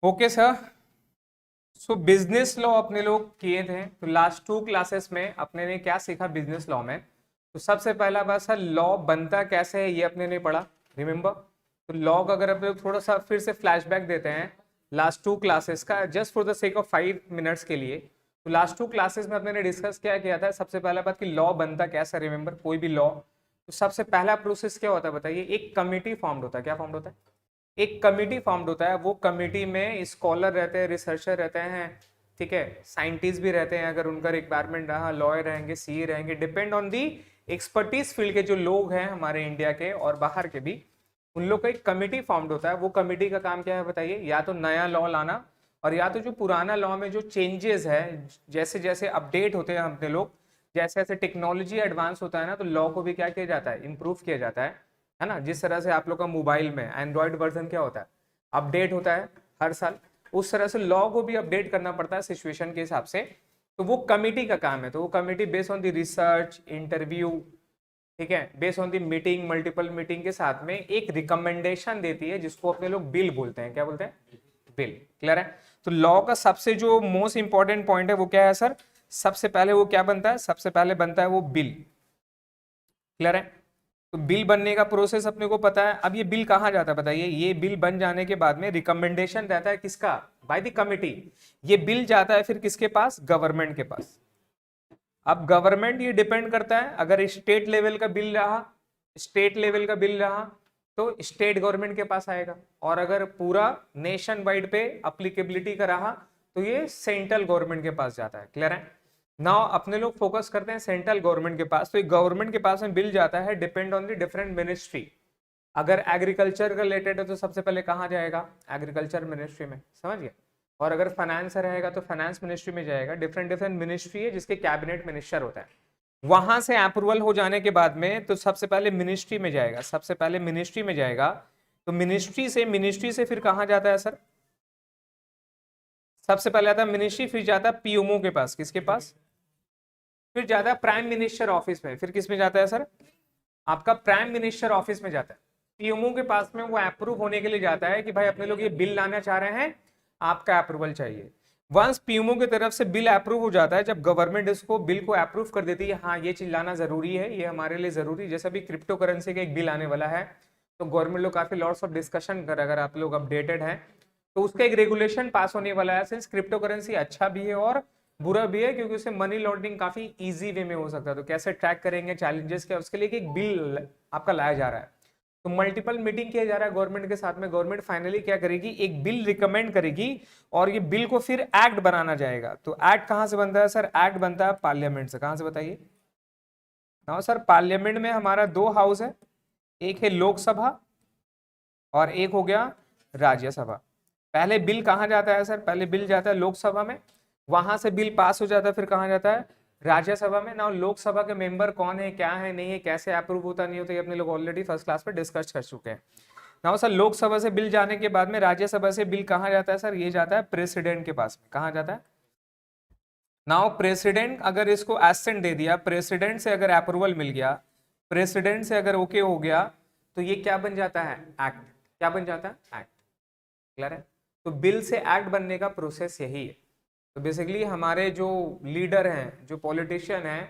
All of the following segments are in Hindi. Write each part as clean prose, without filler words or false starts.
Okay sir. सो बिजनेस लॉ अपने लोग किए थे, तो लास्ट 2 क्लासेस में अपने ने क्या सीखा बिजनेस लॉ में। तो सबसे पहला बात सर, लॉ बनता कैसे है ये अपने ने पढ़ा, रिमेम्बर। तो लॉ का अगर अपने लोग थोड़ा सा फिर से फ्लैशबैक देते हैं लास्ट 2 क्लासेस का, just for the sake of 5 minutes के लिए। तो लास्ट 2 क्लासेस में अपने ने डिस्कस क्या किया था, सबसे पहला बात कि लॉ बनता कैसे, रिमेम्बर कोई भी लॉ। तो सबसे पहला प्रोसेस क्या होता है बताइए, एक कमिटी फॉर्म होता है। क्या फॉर्म होता है? एक कमिटी फॉर्म्ड होता है। वो कमिटी में स्कॉलर रहते हैं, रिसर्चर रहते हैं, ठीक है, साइंटिस्ट भी रहते हैं अगर उनका रिक्वायरमेंट रहा, लॉयर रहेंगे, सीए रहेंगे, depend on the expertise field के जो लोग हैं हमारे इंडिया के और बाहर के भी, उन लोग का एक कमिटी फॉर्म्ड होता है। वो कमिटी का काम क्या है बताइए, या तो नया लॉ लाना, और या तो जो पुराना लॉ में जो चेंजेस है, जैसे जैसे अपडेट होते हैं अपने लोग, जैसे जैसे टेक्नोलॉजी एडवांस होता है ना, तो लॉ को भी क्या किया जाता है, इंप्रूव किया जाता है ना। जिस तरह से आप लोग का मोबाइल में एंड्रॉइड वर्जन क्या होता है, अपडेट होता है हर साल, उस तरह से लॉ को भी अपडेट करना पड़ता है सिचुएशन के हिसाब से। तो वो कमिटी का काम है। तो वो committee based on the research, interview, ठीक है, based on the meeting, multiple meeting के साथ में एक रिकमेंडेशन देती है, जिसको अपने लोग बिल बोलते हैं। क्या बोलते हैं? बिल। क्लियर है? तो लॉ का सबसे जो मोस्ट इंपॉर्टेंट पॉइंट है वो क्या है सर, सबसे पहले वो क्या बनता है, सबसे पहले बनता है वो बिल। क्लियर है? तो बिल बनने का प्रोसेस अपने को पता है। अब ये बिल कहाँ जाता है बताइए, ये बिल बन जाने के बाद में रिकमेंडेशन रहता है किसका, बाय द कमिटी। ये बिल जाता है फिर किसके पास, गवर्नमेंट के पास। अब गवर्नमेंट ये डिपेंड करता है, अगर स्टेट लेवल का बिल रहा, स्टेट लेवल का बिल रहा तो स्टेट गवर्नमेंट के पास आएगा, और अगर पूरा नेशन वाइड पे अप्लीकेबिलिटी का रहा तो ये सेंट्रल गवर्नमेंट के पास जाता है। क्लियर है? नाउ अपने लोग फोकस करते हैं सेंट्रल गवर्नमेंट के पास। तो गवर्नमेंट के पास में बिल जाता है, depend on the different ministry. अगर एग्रीकल्चर रिलेटेड है तो सबसे पहले कहाँ जाएगा, एग्रीकल्चर मिनिस्ट्री में, समझ गए। और अगर फाइनेंस रहेगा तो फाइनेंस मिनिस्ट्री में जाएगा। डिफरेंट डिफरेंट मिनिस्ट्री है जिसके कैबिनेट मिनिस्टर होता है। वहां से अप्रूवल हो जाने के बाद में तो सबसे पहले मिनिस्ट्री में जाएगा, सबसे पहले मिनिस्ट्री में जाएगा। तो मिनिस्ट्री से फिर कहाँ जाता है सर, सबसे पहले आता है मिनिस्ट्री, फिर जाता है पीएमओ के पास। किसके पास? फिर जाता है प्राइम मिनिस्टर ऑफिस में। फिर किस में जाता है सर, आपका प्राइम मिनिस्टर ऑफिस में जाता है। पीएमओ के पास में वो अप्रूव होने के लिए जाता है कि भाई अपने लोग ये बिल लाना चाह रहे हैं, आपका अप्रूवल चाहिए। वंस पीएमओ की तरफ से बिल अप्रूव हो जाता है, जब गवर्नमेंट इसको बिल को अप्रूव कर देती है, हाँ ये चीज लाना जरूरी है, ये हमारे लिए जरूरी, जैसे भी क्रिप्टो करेंसी का एक बिल आने वाला है, तो गवर्नमेंट लोग काफी लॉट्स ऑफ डिस्कशन कर, अगर आप लोग अपडेटेड हैं तो उसका एक रेगुलेशन पास होने वाला है। सिंस क्रिप्टो करेंसी अच्छा भी है और बुरा भी है, क्योंकि उससे मनी लॉन्ड्रिंग काफी इजी वे में हो सकता है। तो कैसे ट्रैक करेंगे, चैलेंजेस क्या, उसके लिए एक बिल आपका लाया जा रहा है। तो मल्टीपल मीटिंग किया जा रहा है गवर्नमेंट के साथ में। गवर्नमेंट फाइनली क्या करेगी, एक बिल रिकमेंड करेगी, और ये बिल को फिर एक्ट बनाना जाएगा। तो एक्ट कहां से बनता है सर, एक्ट बनता है पार्लियामेंट से। कहां से बताइए ना सर, पार्लियामेंट में हमारा 2 हाउस है, एक है लोकसभा और एक हो गया राज्यसभा। पहले बिल कहाँ जाता है सर, पहले बिल जाता है लोकसभा में, वहां से बिल पास हो जाता है, फिर कहाँ जाता है, राज्यसभा में। ना लोकसभा के मेंबर कौन है, क्या है, नहीं है, कैसे अप्रूव होता नहीं होता, ये अपने लोग ऑलरेडी फर्स्ट क्लास में डिस्कस कर चुके हैं। ना सर लोकसभा से बिल जाने के बाद में राज्यसभा से बिल कहाँ जाता है सर, ये जाता है प्रेसिडेंट के पास में। कहाँ जाता है? नाउ प्रेसिडेंट अगर इसको एसेंट दे दिया, प्रेसिडेंट से अगर अप्रूवल मिल गया, प्रेसिडेंट से अगर ओके हो गया, तो ये क्या बन जाता है, एक्ट। क्या बन जाता है, एक्ट। क्लियर है? तो बिल से एक्ट बनने का प्रोसेस यही है। तो बेसिकली हमारे जो लीडर हैं, जो पॉलिटिशियन हैं,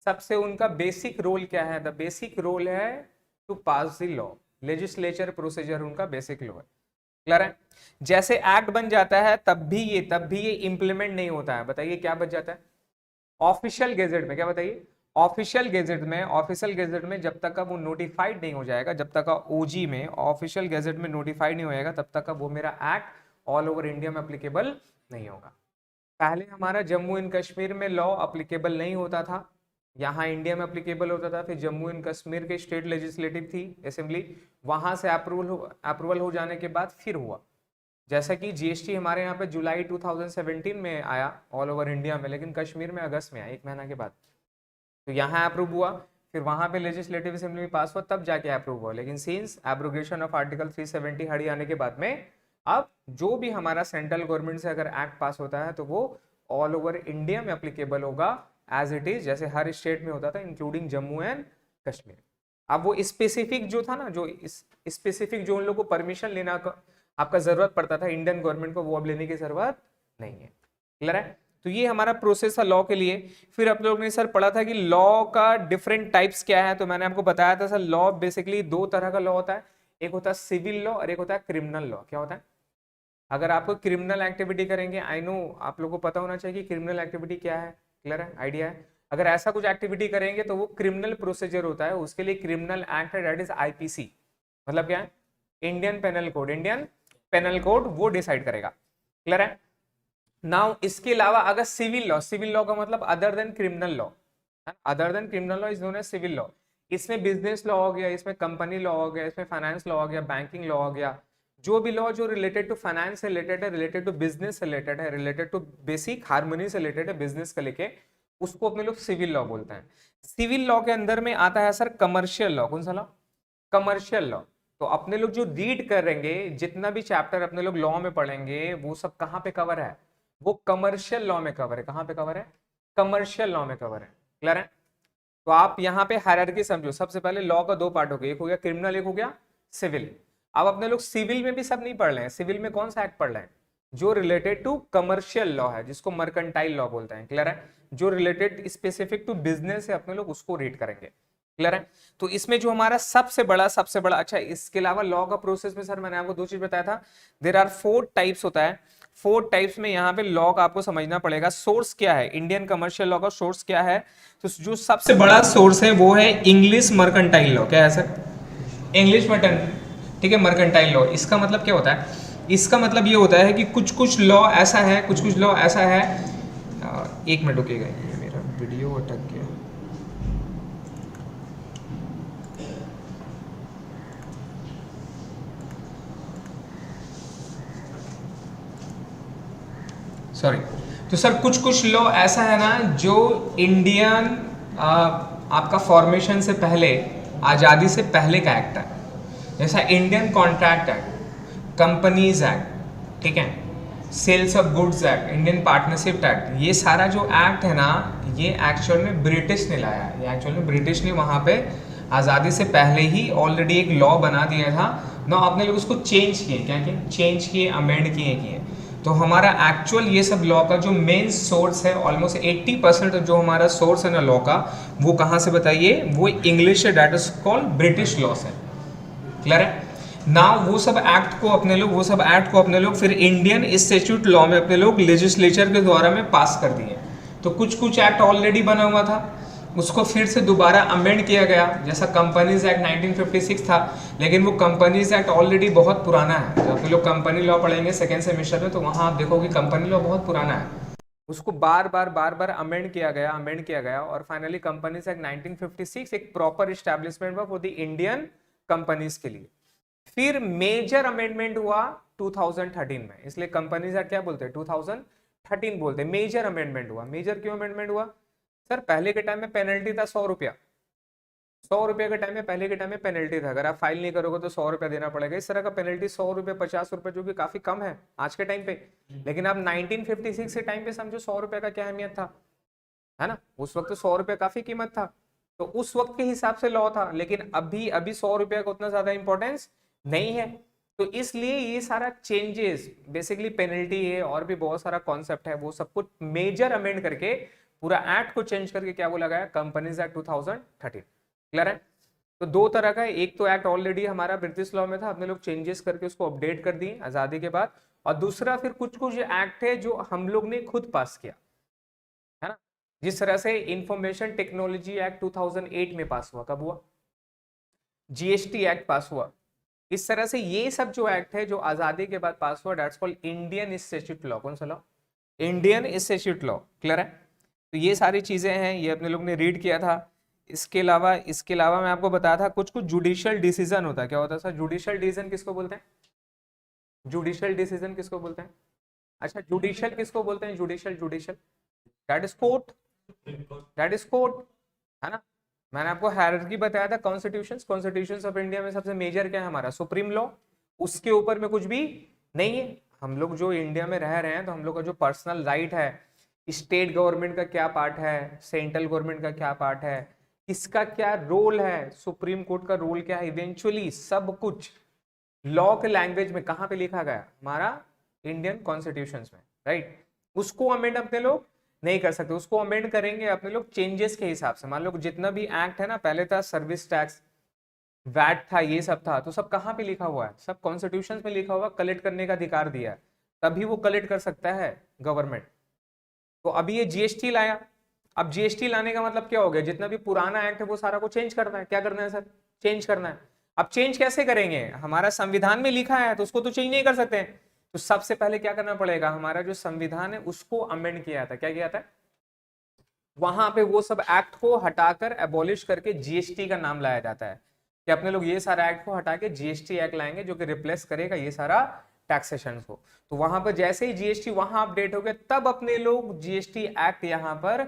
सबसे उनका बेसिक रोल क्या है, द बेसिक रोल है to pass the law. Legislature procedure उनका बेसिक लॉ है। क्लियर है? जैसे एक्ट बन जाता है तब भी ये इंप्लीमेंट नहीं होता है। बताइए क्या बच जाता है ऑफिशियल गेजेट में, क्या बताइए, ऑफिशियल गेजेट में जब तक का वो नोटिफाइड नहीं हो जाएगा, जब तक का ओजी में ऑफिशियल गेजेट में नोटिफाइड नहीं हो जाएगा, तब तक का वो मेरा एक्ट ऑल ओवर इंडिया में अप्लीकेबल नहीं होगा। पहले हमारा जम्मू एंड कश्मीर में लॉ अप्लीकेबल नहीं होता था, यहाँ इंडिया में अप्लीकेबल होता था। फिर जम्मू एंड कश्मीर के स्टेट लेजिस्लेटिव थी असेंबली, वहां से अप्रूवल हो जाने के बाद फिर हुआ। जैसा कि जीएसटी हमारे यहाँ पे जुलाई 2017 में आया ऑल ओवर इंडिया में, लेकिन कश्मीर में अगस्त में आया, 1 महीना के बाद। तो यहाँ अप्रूव हुआ, फिर वहां पे लेजिस्लेटिव असेंबली में पास हुआ, तब जाके अप्रूव हुआ। लेकिन सिंस एब्रोगेशन ऑफ आर्टिकल 370 हड़ी आने के बाद में, अब जो भी हमारा सेंट्रल गवर्नमेंट से अगर एक्ट पास होता है तो वो ऑल ओवर इंडिया में अप्लीकेबल होगा एज इट इज, जैसे हर स्टेट में होता था, इंक्लूडिंग जम्मू एंड कश्मीर। अब वो स्पेसिफिक जो था ना, जो स्पेसिफिक जो उन लोग को परमिशन लेना आपका जरूरत पड़ता था इंडियन गवर्नमेंट को, वो अब लेने की जरूरत नहीं है। क्लियर है? तो ये हमारा प्रोसेस था लॉ के लिए। फिर आप लोग ने सर पढ़ा था कि लॉ का डिफरेंट टाइप्स क्या है, तो मैंने आपको बताया था सर लॉ बेसिकली दो तरह का लॉ होता है, एक होता है सिविल लॉ और एक होता है क्रिमिनल लॉ। क्या होता है? अगर आप क्रिमिनल एक्टिविटी करेंगे, आई नो आप लोगों को पता होना चाहिए कि क्रिमिनल एक्टिविटी क्या है, क्लियर है, आइडिया है? अगर ऐसा कुछ एक्टिविटी करेंगे तो वो क्रिमिनल प्रोसीजर होता है, उसके लिए क्रिमिनल एक्ट है, दैट इज आईपीसी। मतलब क्या है? Indian penal code, Indian penal code वो डिसाइड करेगा। क्लियर है? नाउ इसके अलावा अगर सिविल लॉ, सिविल लॉ का मतलब other than criminal law, other than criminal law is known as civil law. इसमें बिजनेस लॉ हो गया, इसमें कंपनी लॉ हो गया, इसमें फाइनेंस लॉ हो गया, बैंकिंग लॉ हो गया, जो भी लॉ जो रिलेटेड टू फाइनेंस से रिलेटेड है, रिलेटेड टू बिजनेस से रिलेटेड है, रिलेटेड टू बेसिक हार्मनी से रिलेटेड है बिजनेस का लेके, उसको अपने लोग सिविल लॉ बोलते हैं। सिविल लॉ के अंदर में आता है सर कमर्शियल लॉ। कौन सा लॉ? Commercial law. तो अपने लोग जो रीड करेंगे, जितना भी चैप्टर अपने लोग लॉ में पढ़ेंगे, वो सब कहाँ पे कवर है? वो कमर्शियल लॉ में कवर है। कहाँ पे कवर है? कमर्शियल लॉ में कवर है। क्लियर है? तो आप यहाँ पे हायरार्की समझो, सबसे पहले लॉ का दो पार्ट हो गया, एक हो गया क्रिमिनल, एक हो गया सिविल। अब अपने लोग सिविल में भी सब नहीं पढ़ रहे हैं, सिविल में कौन सा एक्ट पढ़ रहे हैं? जो रिलेटेड टू कमर्शियल लॉ है, जिसको मर्केंटाइल लॉ बोलते हैं। क्लियर है? जो रिलेटेड स्पेसिफिक टू बिजनेस है, अपने लोग उसको रीड करेंगे। क्लियर है? तो इसमें जो हमारा सबसे बड़ा अच्छा, इसके अलावा लॉ का प्रोसेस में सर मैंने आपको दो चीज बताया था, देयर आर 4 टाइप्स होता है। 4 टाइप्स में यहाँ पे लॉ का आपको समझना पड़ेगा। सोर्स क्या है? इंडियन कमर्शियल लॉ का सोर्स क्या है? तो जो सबसे बड़ा सोर्स है वो है इंग्लिश मर्केंटाइल लॉ। क्या है सर? इंग्लिश मर्केंटाइल, ठीक है, मर्केंटाइल लॉ। इसका मतलब क्या होता है? इसका मतलब ये होता है कि कुछ कुछ लॉ ऐसा है, कुछ कुछ लॉ ऐसा है। एक मिनट रुकिएगा, ये मेरा वीडियो अटक गया। सॉरी। तो सर कुछ कुछ लॉ ऐसा है ना जो इंडियन आपका फॉर्मेशन से पहले, आज़ादी से पहले का एक्ट है, जैसा Indian contract act, companies act, ठीक है, sales of goods act, Indian partnership act, ये सारा जो एक्ट है ना, ये एक्चुअल में ब्रिटिश ने लाया है। ये एक्चुअल में ब्रिटिश ने वहाँ पे आज़ादी से पहले ही ऑलरेडी एक लॉ बना दिया था ना, आपने लोग उसको चेंज किए, क्या किए? चेंज किए, अमेंड किए। तो हमारा एक्चुअल ये सब लॉ का जो मेन सोर्स है, ऑलमोस्ट 80% जो हमारा सोर्स है ना लॉ का, वो कहाँ से बताइए? वो इंग्लिश है, that is called British loss है। क्लियर है? नाउ वो सब एक्ट को अपने लोग फिर इंडियन इंस्टीट्यूट लॉ में अपने लोग लेजिस्लेचर के द्वारा में पास कर दिए। तो कुछ कुछ एक्ट ऑलरेडी बना हुआ था, उसको फिर से दोबारा अमेंड किया गया, जैसा कंपनीज एक्ट 1956 था, लेकिन वो कंपनीज एक्ट ऑलरेडी बहुत पुराना है। जब आप लोग कंपनी लॉ पढ़ेंगे सेकेंड सेमेस्टर में, तो वहाँ आप देखोगे कंपनी लॉ बहुत पुराना है, उसको बार बार अमेंड किया गया और फाइनली कंपनीज एक्ट 1956 एक प्रॉपर इस्टेब्लिशमेंट हुआ फॉर द इंडियन कंपनीज के लिए। फिर मेजर अमेंडमेंट हुआ 2013 में, इसलिए कंपनीज एक्ट क्या बोलते हैं? 2013 बोलते हैं। मेजर अमेंडमेंट हुआ। मेजर क्यों अमेंडमेंट हुआ? सर पहले के टाइम में पेनल्टी था 100 रुपया, 100 रुपये के टाइम में, पहले के टाइम में पेनल्टी था, अगर आप फाइल नहीं करोगे तो 100 रुपया देना पड़ेगा। इस तरह का पेनल्टी 100 रुपये, 50 रुपये, जो कि काफी कम है आज के टाइम पे, लेकिन आप 1956 के टाइम पे समझो 100 रुपये का क्या अहमियत था, है ना? उस वक्त 100 रुपये काफी कीमत था, तो उस वक्त के हिसाब से लॉ था। लेकिन अभी 100 रुपये का उतना ज्यादा इंपॉर्टेंस नहीं है, तो इसलिए ये सारा चेंजेस, बेसिकली पेनल्टी है और भी बहुत सारा कॉन्सेप्ट है, वो सब कुछ मेजर अमेंड करके पूरा एक्ट को चेंज करके क्या बोला गया? Companies act 2013। क्लियर है? तो दो तरह का है, एक तो एक्ट ऑलरेडी हमारा ब्रिटिश लॉ में था, अपने लोग चेंजेस करके उसको अपडेट कर दिए आजादी के बाद, और दूसरा फिर कुछ कुछ एक्ट है जो हम लोग ने खुद पास किया, है ना? जिस तरह से इंफॉर्मेशन टेक्नोलॉजी एक्ट 2008 में पास हुआ। कब हुआ? जीएसटी एक्ट पास हुआ। इस तरह से ये सब जो एक्ट है जो आजादी के बाद पास हुआ, that's called Indian institute law. कौन सा law? Indian institute law. Clear है? तो ये सारी चीजें हैं, ये अपने लोग ने रीड किया था। इसके अलावा मैं आपको बताया था कुछ कुछ जुडिशियल डिसीजन होता है। क्या होता है सर? जुडिशियल डिसीजन किसको बोलते हैं? जुडिशियल डिसीजन किसको बोलते हैं? अच्छा, जुडिशियल किसको बोलते हैं? Judicial that is court, that is court, है ना? मैंने आपको हायरार्की बताया था, कॉन्स्टिट्यूशन ऑफ इंडिया में सबसे मेजर क्या है? हमारा सुप्रीम लॉ, उसके ऊपर में कुछ भी नहीं है। हम लोग जो इंडिया में रह रहे हैं, तो हम लोग का जो पर्सनल राइट है, स्टेट गवर्नमेंट का क्या पार्ट है, सेंट्रल गवर्नमेंट का क्या पार्ट है, किसका क्या रोल है, सुप्रीम कोर्ट का रोल क्या है, इवेंचुअली सब कुछ लॉ के लैंग्वेज में कहाँ पे लिखा गया, हमारा इंडियन कॉन्स्टिट्यूशन में, राइट। उसको अमेंड अपने लोग नहीं कर सकते, उसको अमेंड करेंगे अपने लोग चेंजेस के हिसाब से। मान लो जितना भी एक्ट है ना, पहले था सर्विस टैक्स, वैट था, ये सब था, तो सब कहाँ पे लिखा हुआ है, सब कॉन्स्टिट्यूशन में लिखा हुआ, कलेक्ट करने का अधिकार दिया है, तभी वो कलेक्ट कर सकता है गवर्नमेंट। तो अभी ये जीएसटी लाया, अब जीएसटी लाने का मतलब क्या हो गया, जितना भी पुराना एक्ट है वो सारा को चेंज करना है। क्या करना है सर, चेंज करना है। अब चेंज कैसे करेंगे, हमारा संविधान में लिखा है तो उसको तो चेंज नहीं कर सकते। तो सबसे पहले क्या करना पड़ेगा, हमारा जो संविधान है उसको अमेंड किया था, क्या किया था, वहां पे वो सब एक्ट को हटाकर एबॉलिश करके जीएसटी का नाम लाया जाता है, कि अपने लोग ये सारा एक्ट को हटा के जीएसटी एक्ट लाएंगे जो कि रिप्लेस करेगा ये सारा टैक्सेशन को। तो वहां पर जैसे ही जीएसटी वहां अपडेट हो गया, तब अपने लोग जीएसटी एक्ट यहां पर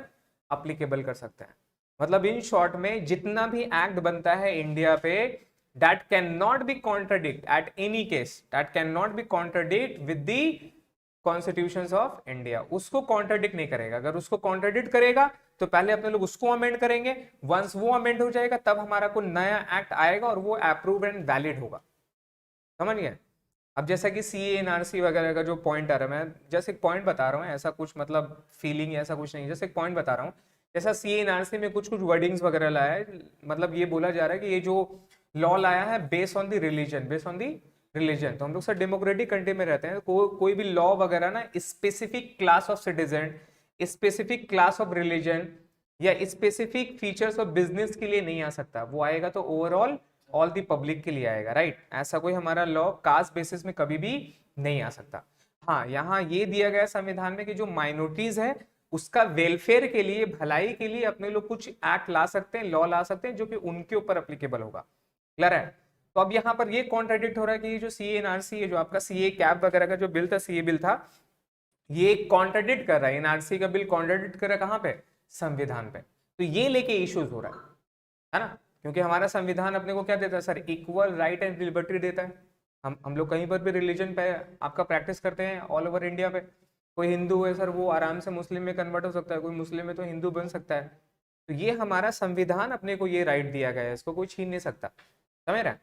अप्लीकेबल कर सकते हैं। मतलब इन शॉर्ट में जितना भी एक्ट बनता है इंडिया पे, that cannot be contradict at any case, that cannot be contradict with the constitutions of India, उसको कॉन्ट्राडिक्ट नहीं करेगा। अगर उसको कॉन्ट्राडिक्ट करेगा तो पहले अपने लोग उसको अमेंड करेंगे, वंस वो अमेंड हो जाएगा तब हमारा कोई नया एक्ट आएगा और वो अप्रूव एंड वैलिड होगा। समझ गए। अब जैसा कि सीए एनआरसी वगैरह का जो पॉइंट आ रहा है, मैं जैसे एक पॉइंट बता रहा हूँ, ऐसा कुछ मतलब फीलिंग ऐसा कुछ नहीं, जैसे एक पॉइंट बता रहा हूँ। जैसा सीए एनआरसी में कुछ कुछ वर्डिंग्स वगैरह लाया है, मतलब ये बोला जा रहा है कि ये जो लॉ लाया है based on the religion, based on the religion. तो हम लोग सर डेमोक्रेटिक कंट्री में रहते हैं, कोई भी लॉ वगैरह ना specific class of citizen, specific class of religion या स्पेसिफिक फीचर्स ऑफ बिजनेस के लिए नहीं आ सकता, वो आएगा तो ओवरऑल ऑल दी पब्लिक के लिए आएगा, राइट। ऐसा कोई हमारा लॉ कास्ट बेसिस में कभी भी नहीं आ सकता। हाँ, यहाँ ये दिया गया संविधान में कि जो माइनॉरिटीज है उसका वेलफेयर के लिए, भलाई के लिए अपने लोग कुछ एक्ट ला सकते हैं, लॉ ला सकते हैं जो कि उनके ऊपर अप्लीकेबल होगा। क्लियर है। तो अब यहाँ पर ये कॉन्ट्राडिक्ट हो रहा है कि ये जो सीए एनआरसी है, जो आपका सीए कैप वगैरह का जो बिल था, सीए बिल था, ये कॉन्ट्राडिक्ट कर रहा है, एनआरसी का बिल कॉन्ट्राडिक्ट कर रहा है कहाँ पे, संविधान पे। तो ये लेके इश्यूज हो रहा है ना, क्योंकि हमारा संविधान अपने को क्या देता है sir, equal right and liberty देता है। हम लोग कहीं पर भी रिलीजन पे आपका प्रैक्टिस करते हैं ऑल ओवर इंडिया पे। कोई हिंदू है सर, वो आराम से मुस्लिम में कन्वर्ट हो सकता है, कोई मुस्लिम में तो हिंदू बन सकता है। तो ये हमारा संविधान अपने को ये राइट दिया गया है, इसको कोई छीन नहीं सकता। समझ रहे हैं।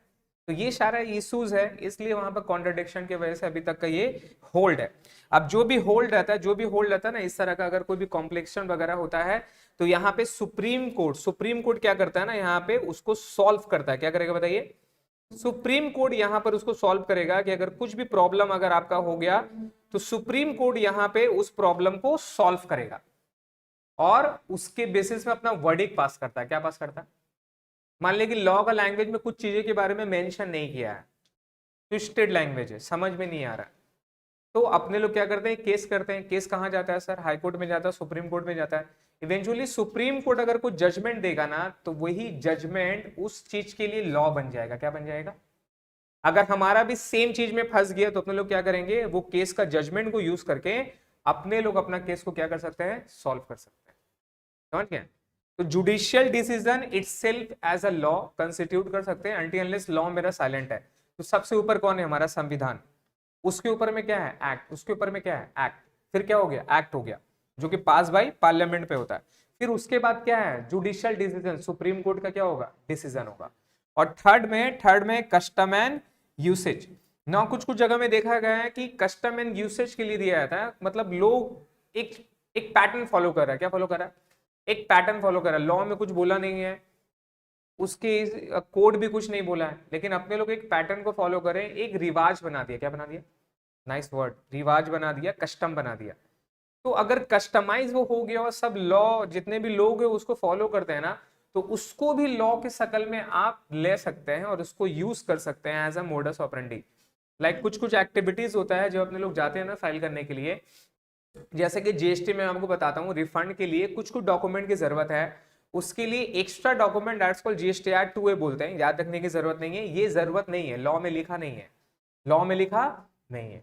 तो ये सारा इश्यूज है, इसलिए वहां पर कॉन्ट्रडिक्शन की वजह से अभी तक का ये होल्ड है। अब जो भी होल्ड रहता है, जो भी होल्ड रहता है ना इस तरह का, अगर कोई भी कॉम्प्लिकेशन वगैरह होता है तो यहाँ पे सुप्रीम कोर्ट क्या करता है ना, यहाँ पे उसको सॉल्व करता है। क्या करेगा बताइए, सुप्रीम कोर्ट यहाँ पर उसको सॉल्व करेगा कि अगर कुछ भी प्रॉब्लम अगर आपका हो गया तो सुप्रीम कोर्ट यहाँ पे उस प्रॉब्लम को सॉल्व करेगा और उसके बेसिस में अपना वर्डिक्ट पास करता है। क्या पास करता है, मान लीजिए कि लॉ का लैंग्वेज में कुछ चीजें के बारे में मेंशन नहीं किया है, ट्विस्टेड लैंग्वेज है, समझ में नहीं आ रहा है, तो अपने लोग क्या करते हैं, केस करते हैं। केस कहाँ जाता है सर, हाई कोर्ट में जाता है, सुप्रीम कोर्ट में जाता है। इवेंचुअली सुप्रीम कोर्ट अगर कोई जजमेंट देगा ना, तो वही जजमेंट उस चीज के लिए लॉ बन जाएगा। क्या बन जाएगा, अगर हमारा भी सेम चीज में फंस गया तो अपने लोग क्या करेंगे, वो केस का जजमेंट को यूज करके अपने लोग अपना केस को क्या कर सकते हैं, सॉल्व कर सकते हैं। समझ गए। तो judicial decision itself as a law constitute कर सकते हैं अनटिल अनलेस लॉ मेरा साइलेंट है। तो सबसे ऊपर कौन है, हमारा संविधान, उसके ऊपर में क्या है, एक्ट, उसके ऊपर में क्या है, एक्ट, फिर क्या हो गया, एक्ट हो गया जो कि पास बाय पार्लियामेंट पे होता है। फिर उसके बाद क्या है, जुडिशियल डिसीजन, सुप्रीम कोर्ट का क्या होगा, डिसीजन होगा। और थर्ड में कस्टम एंड यूसेज ना, कुछ कुछ जगह में देखा गया है कि कस्टम एंड यूसेज के लिए दिया जाता है, मतलब लोग एक पैटर्न फॉलो कर रहा है। क्या फॉलो कर रहा है, एक पैटर्न फॉलो कर रहा है। लॉ में कुछ बोला नहीं है, उसके कोड भी कुछ नहीं बोला है, लेकिन अपने लोग एक पैटर्न को फॉलो करें, एक रिवाज बना दिया। क्या बना दिया, नाइस वर्ड, रिवाज बना दिया, कस्टम बना दिया। तो अगर कस्टमाइज वो हो गया और सब लॉ जितने भी लोग हैं उसको फॉलो करते हैं ना, तो उसको भी लॉ के शकल में आप ले सकते हैं और उसको यूज कर सकते हैं as a modus operandi. Like कुछ कुछ एक्टिविटीज होता है जो अपने लोग जाते हैं ना फाइल करने के लिए, जैसे कि जीएसटी में आपको बताता हूँ, रिफंड के लिए कुछ कुछ डॉक्यूमेंट की जरूरत है, उसके लिए extra document that's called GST act 2A बोलते हैं, याद रखने की जरूरत नहीं है, ये जरूरत नहीं है, लॉ में लिखा नहीं है, लॉ में लिखा नहीं है।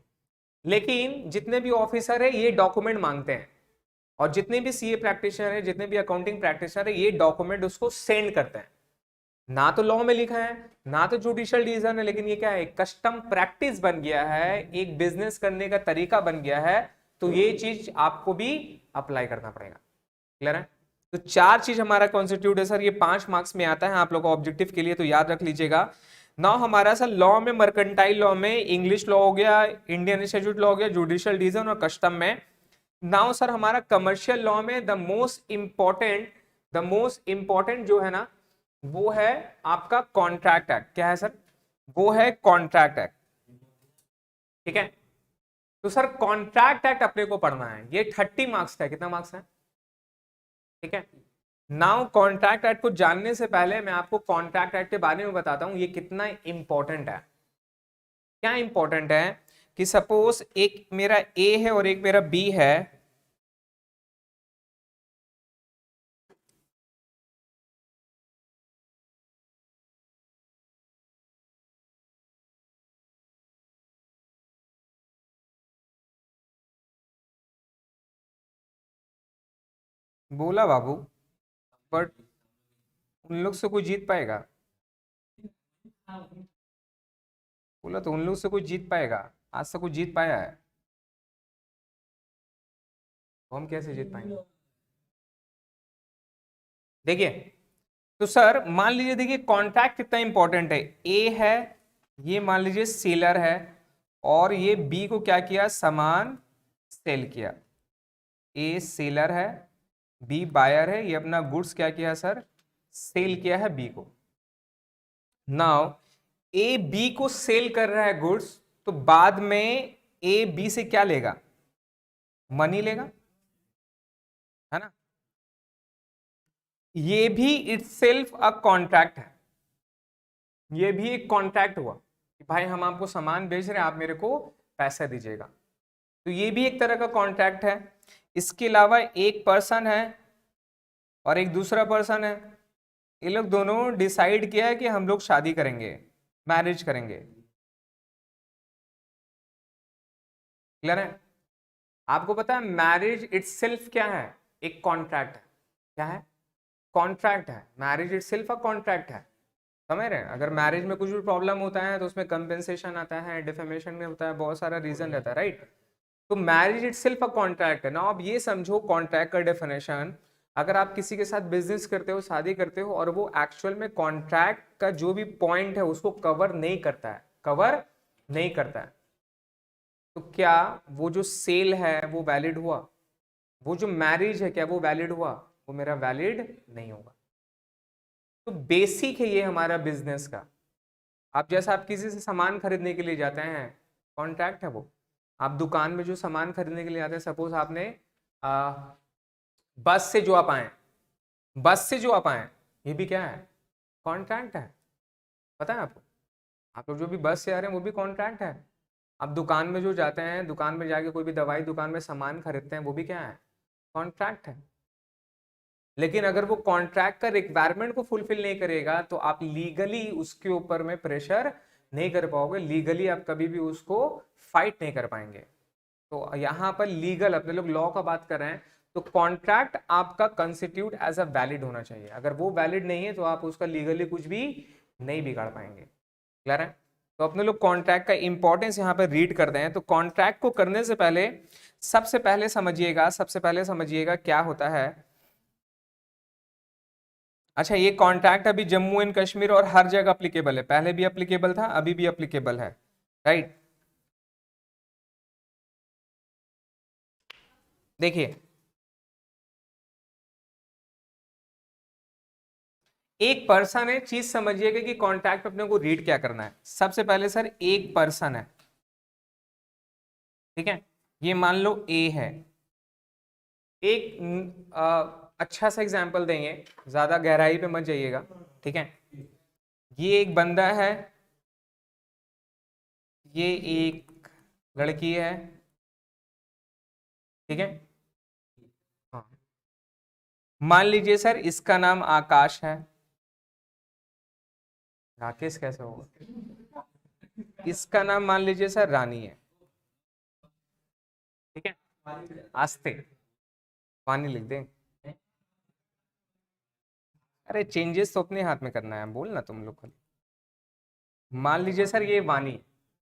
लेकिन जितने भी ऑफिसर है ये डॉक्यूमेंट मांगते हैं, और जितने भी सीए प्रैक्टिशनर है, जितने भी अकाउंटिंग प्रैक्टिशनर है, ये डॉक्यूमेंट उसको सेंड करते हैं। ना तो लॉ में लिखा है, ना तो जुडिशियल डिसीजन है, लेकिन ये क्या है, कस्टम प्रैक्टिस बन गया है, एक बिजनेस करने का तरीका बन गया है। तो ये चीज आपको भी अप्लाई करना पड़ेगा। क्लियर है। तो 4 चीज हमारा कॉन्स्टिट्यूट है सर, ये 5 मार्क्स में आता है आप लोग ऑब्जेक्टिव के लिए, तो याद रख लीजिएगा। नाउ हमारा सर लॉ में, मर्केंटाइल लॉ में इंग्लिश लॉ हो गया, इंडियन इंस्टीट्यूट लॉ हो गया, जुडिशियल डिवीजन और कस्टम में। नाउ सर हमारा कमर्शियल लॉ में द मोस्ट इंपॉर्टेंट जो है ना, वो है आपका कॉन्ट्रैक्ट एक्ट। क्या है सर? वो है कॉन्ट्रैक्ट एक्ट। ठीक है, तो सर कॉन्ट्रैक्ट एक्ट अपने को पढ़ना है, ये 30 मार्क्स का है। कितना मार्क्स है? ठीक है, नाउ कॉन्ट्रैक्ट एक्ट को जानने से पहले मैं आपको कॉन्ट्रैक्ट एक्ट के बारे में बताता हूं ये कितना इंपॉर्टेंट है। क्या इंपॉर्टेंट है कि सपोज एक मेरा ए है और एक मेरा बी है। बोला बाबू, बट उन लोग से कोई जीत पाएगा? बोला तो उन लोग से कोई जीत पाएगा? आज तक कोई जीत पाया है? तो हम कैसे जीत पाएंगे? देखिए, तो सर मान लीजिए, देखिए कॉन्ट्रैक्ट कितना इंपॉर्टेंट है। ए है, ये मान लीजिए सेलर है, और ये बी को क्या किया? सामान सेल किया। ए सेलर है, बी बायर है, ये अपना गुड्स क्या किया सर? सेल किया है बी को। नाउ ए बी को सेल कर रहा है गुड्स, तो बाद में ए बी से क्या लेगा? मनी लेगा, है ना? ये भी इटसेल्फ अ कॉन्ट्रैक्ट है। ये भी एक कॉन्ट्रैक्ट हुआ कि भाई हम आपको सामान बेच रहे हैं, आप मेरे को पैसा दीजिएगा। तो ये भी एक तरह का कॉन्ट्रैक्ट है। इसके अलावा एक पर्सन है और एक दूसरा पर्सन है, ये लोग दोनों डिसाइड किया है कि हम लोग शादी करेंगे, मैरिज करेंगे। क्लियर है? आपको पता है मैरिज इटसेल्फ क्या है? एक कॉन्ट्रैक्ट है। क्या है? कॉन्ट्रैक्ट है। मैरिज इटसेल्फ अ कॉन्ट्रैक्ट है। समझ रहे हैं? अगर मैरिज में कुछ भी प्रॉब्लम होता है तो उसमें कंपेंसेशन आता है, डिफेमेशन में होता है, बहुत सारा रीजन रहता है, राइट? तो मैरिज इटसेल्फ अ कॉन्ट्रैक्ट है ना। अब ये समझो कॉन्ट्रैक्ट का डेफिनेशन, अगर आप किसी के साथ बिजनेस करते हो, शादी करते हो, और वो एक्चुअल में कॉन्ट्रैक्ट का जो भी पॉइंट है उसको कवर नहीं करता है, कवर नहीं करता है, तो क्या वो जो सेल है वो वैलिड हुआ? वो जो मैरिज है क्या वो वैलिड हुआ? वो मेरा वैलिड नहीं होगा। तो बेसिक है ये हमारा बिजनेस का। आप जैसा आप किसी से सामान खरीदने के लिए जाते हैं, कॉन्ट्रैक्ट है वो। आप दुकान में जो सामान खरीदने के लिए आते हैं, सपोज आपने आ, बस से जो आप आए, बस से जो आप आए, ये भी क्या है? कॉन्ट्रैक्ट है। पता है आपको? आप लोग जो भी बस से आ रहे हैं वो भी कॉन्ट्रैक्ट है। आप दुकान में जो जाते हैं, दुकान में जाके कोई भी दवाई दुकान में सामान खरीदते हैं, वो भी क्या है? कॉन्ट्रैक्ट है। लेकिन अगर वो कॉन्ट्रैक्ट का रिक्वायरमेंट को फुलफिल नहीं करेगा तो आप लीगली उसके ऊपर में प्रेशर नहीं कर पाओगे, लीगली आप कभी भी उसको फाइट नहीं कर पाएंगे। तो यहाँ पर लीगल, अपने लोग लॉ का बात कर रहे हैं, तो कॉन्ट्रैक्ट आपका कंस्टिट्यूट एज अ वैलिड होना चाहिए। अगर वो वैलिड नहीं है तो आप उसका लीगली कुछ भी नहीं बिगाड़ पाएंगे। क्लियर है? तो अपने लोग कॉन्ट्रैक्ट का इंपॉर्टेंस यहाँ पर रीड करते हैं। तो कॉन्ट्रैक्ट को करने से पहले सबसे पहले समझिएगा क्या होता है। अच्छा, ये कॉन्ट्रैक्ट अभी जम्मू एंड कश्मीर और हर जगह अप्लीकेबल है, पहले भी अप्लीकेबल था, अभी भी अप्लीकेबल है, राइट? देखिए, एक पर्सन है, चीज समझिएगा कि कॉन्ट्रैक्ट अपने को रीड क्या करना है। सबसे पहले सर एक पर्सन है, ठीक है? ये मान लो ए है। एक अच्छा सा एग्जांपल देंगे, ज्यादा गहराई पे मत जाइएगा, ठीक है? ये एक बंदा है, ये एक लड़की है, ठीक है? हाँ, मान लीजिए सर इसका नाम आकाश है। राकेश कैसे होगा? इसका नाम मान लीजिए सर रानी है, ठीक है? आस्ते, पानी लिख दें। अरे चेंजेस तो अपने हाथ में करना है, बोल ना तुम लोग खाली। मान लीजिए सर ये वानी,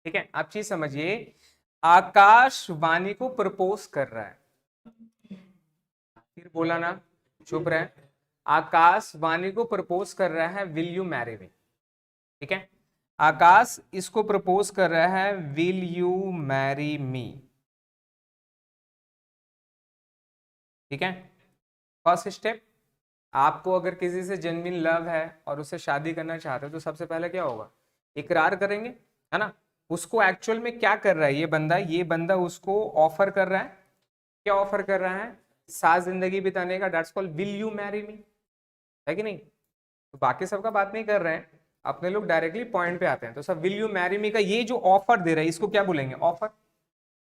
ठीक है? आप चीज समझिए, आकाश वानी को प्रपोज कर रहा है। फिर बोला ना, चुप रहे। आकाश वानी को प्रपोज कर रहा है, विल यू मैरी मी? ठीक है? आकाश इसको प्रपोज कर रहा है, विल यू मैरी मी। ठीक है, फर्स्ट स्टेप, आपको अगर किसी से जेन्युइन लव है और उससे शादी करना चाहते हो तो सबसे पहले क्या होगा, इकरार करेंगे, है ना। उसको एक्चुअल में क्या कर रहा है ये बंदा उसको ऑफर कर रहा है, क्या ऑफर कर रहा है, साथ जिंदगी बिताने का, that's called will you marry me, है कि नहीं। तो बाकी सबका बात नहीं कर रहे हैं, अपने लोग डायरेक्टली पॉइंट पे आते हैं। तो सब विल यू मैरी मी का ये जो ऑफर दे रहा है इसको क्या बोलेंगे, ऑफर।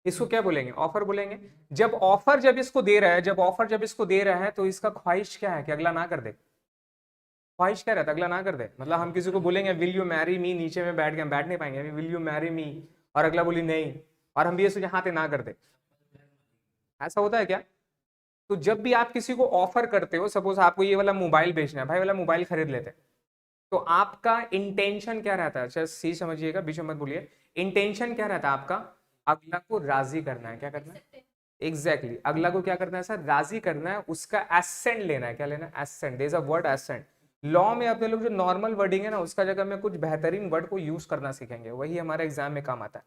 इसको क्या बोलेंगे, ऑफर बोलेंगे। जब इसको दे रहा है, जब इसको दे रहा है तो इसका ख्वाहिश क्या है कि अगला ना कर दे। ख्वाहिश क्या रहता है, अगला ना कर दे। मतलब हम किसी को बोलेंगे विल यू मैरी मी, नीचे में बैठ के हम बैठ नहीं पाएंगे, विल यू मैरी मी, और अगला बोली नहीं, और हम भी ये सोचे हाँ ना कर दे। ऐसा होता है क्या। तो जब भी आप किसी को ऑफर करते हो, सपोज आपको ये वाला मोबाइल बेचना है, भाई वाला मोबाइल खरीद लेते हैं, तो आपका इंटेंशन क्या रहता है, अच्छा सी समझिएगा, बीच में मत बोलिए। इंटेंशन क्या रहता है आपका, अगला को राजी करना है, क्या करना है, एग्जैक्टली अगला को क्या करना है सर, राजी करना है, उसका एसेंट लेना है। क्या लेना है, assent. There is a word assent. Law में अपने लोग जो नॉर्मल वर्डिंग है ना, उसका जगह में कुछ बेहतरीन वर्ड को यूज करना सीखेंगे, वही हमारे एग्जाम में काम आता है।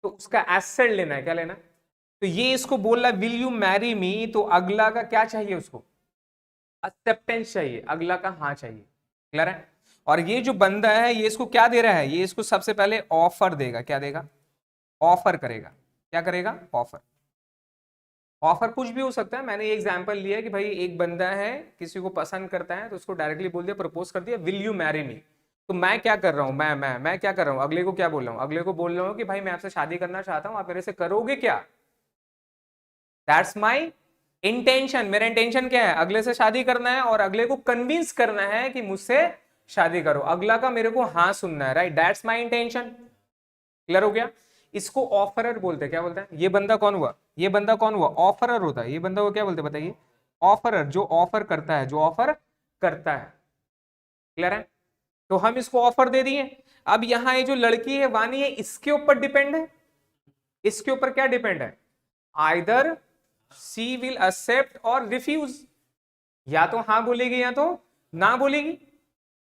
तो उसका एसेंट लेना है, क्या लेना है। तो ये इसको बोल रहा है विल यू मैरी मी, तो अगला का क्या चाहिए, उसको एक्सेप्टेंस चाहिए, अगला का हाँ चाहिए। क्लियर है। और ये जो बंदा है ये इसको क्या दे रहा है, ये इसको सबसे पहले ऑफर देगा, क्या देगा, ऑफर करेगा। क्या करेगा, ऑफर। ऑफर कुछ भी हो सकता है। मैंने ये एग्जांपल लिया है कि भाई एक बंदा है, किसी को पसंद करता है, तो उसको डायरेक्टली बोल दिया, प्रपोज कर दिया, विल यू मैरी मी। तो मैं क्या कर रहा हूं, मैं क्या कर रहा हूं, अगले को क्या बोल रहा हूं, अगले को बोल रहा हूं कि भाई मैं आपसे शादी करना चाहता हूं, आप मेरे से करोगे क्या। That's my intention. मेरा इंटेंशन क्या है, अगले से शादी करना है और अगले को कन्विंस करना है कि मुझसे शादी करो, अगला का मेरे को हाँ सुनना है, right, that's my intention. Clear हो गया। इसको ऑफरर बोलते हैं, क्या बोलते हैं, ये बंदा कौन हुआ, ये बंदा कौन हुआ, ऑफरर होता है। ये बंदा को क्या बोलते हैं बताइए, ऑफरर, जो ऑफर करता है, जो ऑफर करता है। क्लियर है। तो हम इसको ऑफर दे दिए। अब यहाँ ये जो लड़की है वानी है, इसके ऊपर डिपेंड है, इसके ऊपर क्या डिपेंड है, आइदर सी विल एक्सेप्ट और रिफ्यूज, या तो हाँ बोलेगी या तो ना बोलेगी।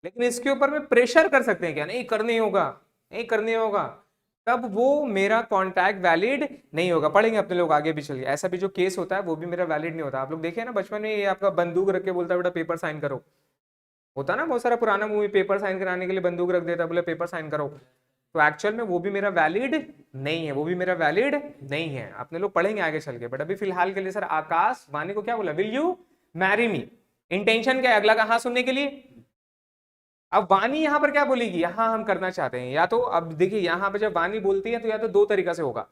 लेकिन इसके ऊपर में प्रेशर कर सकते हैं क्या, नहीं करनी होगा, नहीं करनी होगा, तब वो मेरा कॉन्टैक्ट वैलिड नहीं होगा। पढ़ेंगे अपने लोग आगे भी चलिए, ऐसा भी जो केस होता है वो भी मेरा वैलिड नहीं होता। आप लोग देखिए ना बचपन में, ये आपका बंदूक रख के बोलता है बेटा पेपर साइन करो, होता ना बहुत सारा पुराना मूवी, पेपर साइन कराने के लिए बंदूक रख देता, बोले पेपर साइन करो। तो एक्चुअल में वो भी मेरा वैलिड नहीं है, वो भी मेरा वैलिड नहीं है। अपने लोग पढ़ेंगे आगे चल के, बट अभी फिलहाल के लिए सर आकाश वानी को क्या बोला, will you marry me. Intention क्या है, अगला का हाँ सुनने के लिए। अब वानी यहां पर क्या बोलेगी, हाँ हम करना चाहते हैं, या तो अब देखिए यहां पर जब वानी बोलती है तो या तो दो तरीका से होगा,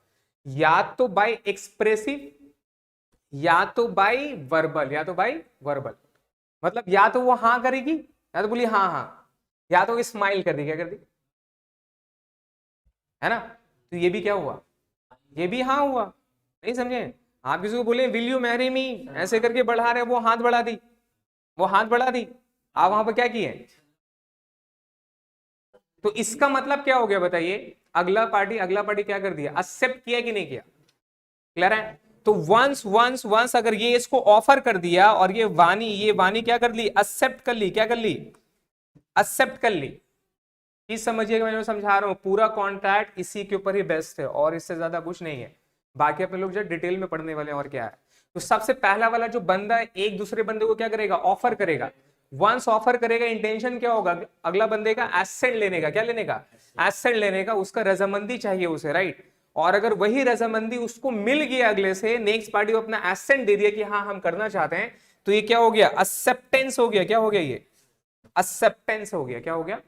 या तो बाय एक्सप्रेसिव, या तो बाय वर्बल, या तो बाय वर्बल। मतलब या तो वो हाँ करेगी, या तो बोली हाँ हाँ, या तो स्माइल कर दी, क्या कर दी, है ना। तो ये भी क्या हुआ, ये भी हाँ हुआ। नहीं समझे। आप किसी को बोले विल यू मैरी मी, ऐसे करके बढ़ा रहे, वो हाथ बढ़ा दी, वो हाथ बढ़ा दी, आप वहां पर क्या किए। तो इसका मतलब क्या हो गया बताइए, अगला पार्टी क्या कर दिया, एक्सेप्ट किया कि नहीं किया। क्लियर है। तो वंस वंस वंस अगर ये इसको ऑफर कर दिया और ये वानी क्या कर ली, एक्सेप्ट कर ली, क्या कर ली, एक्सेप्ट कर ली। चीज समझिएगा, मैं जो समझा रहा हूं पूरा कॉन्ट्रैक्ट इसी के ऊपर ही बेस्ट है, और इससे ज्यादा कुछ नहीं है। बाकी अपने लोग जो डिटेल में पढ़ने वाले हैं और क्या है। तो सबसे पहला वाला जो बंदा है, एक दूसरे बंदे को क्या करेगा, ऑफर करेगा। वंस ऑफर करेगा, इंटेंशन क्या होगा, अगला बंदे का एसेंट लेने का, क्या लेने का, एसेंट लेने का, उसका रजामंदी चाहिए उसे, राइट। और अगर वही रजामंदी उसको मिल गया अगले से, नेक्स्ट पार्टी को अपना एसेंट दे दिया कि हाँ हम करना चाहते हैं, तो ये क्या हो गया, एक्सेप्टेंस हो गया। क्या हो गया, ये एक्सेप्टेंस हो गया। क्या हो गया,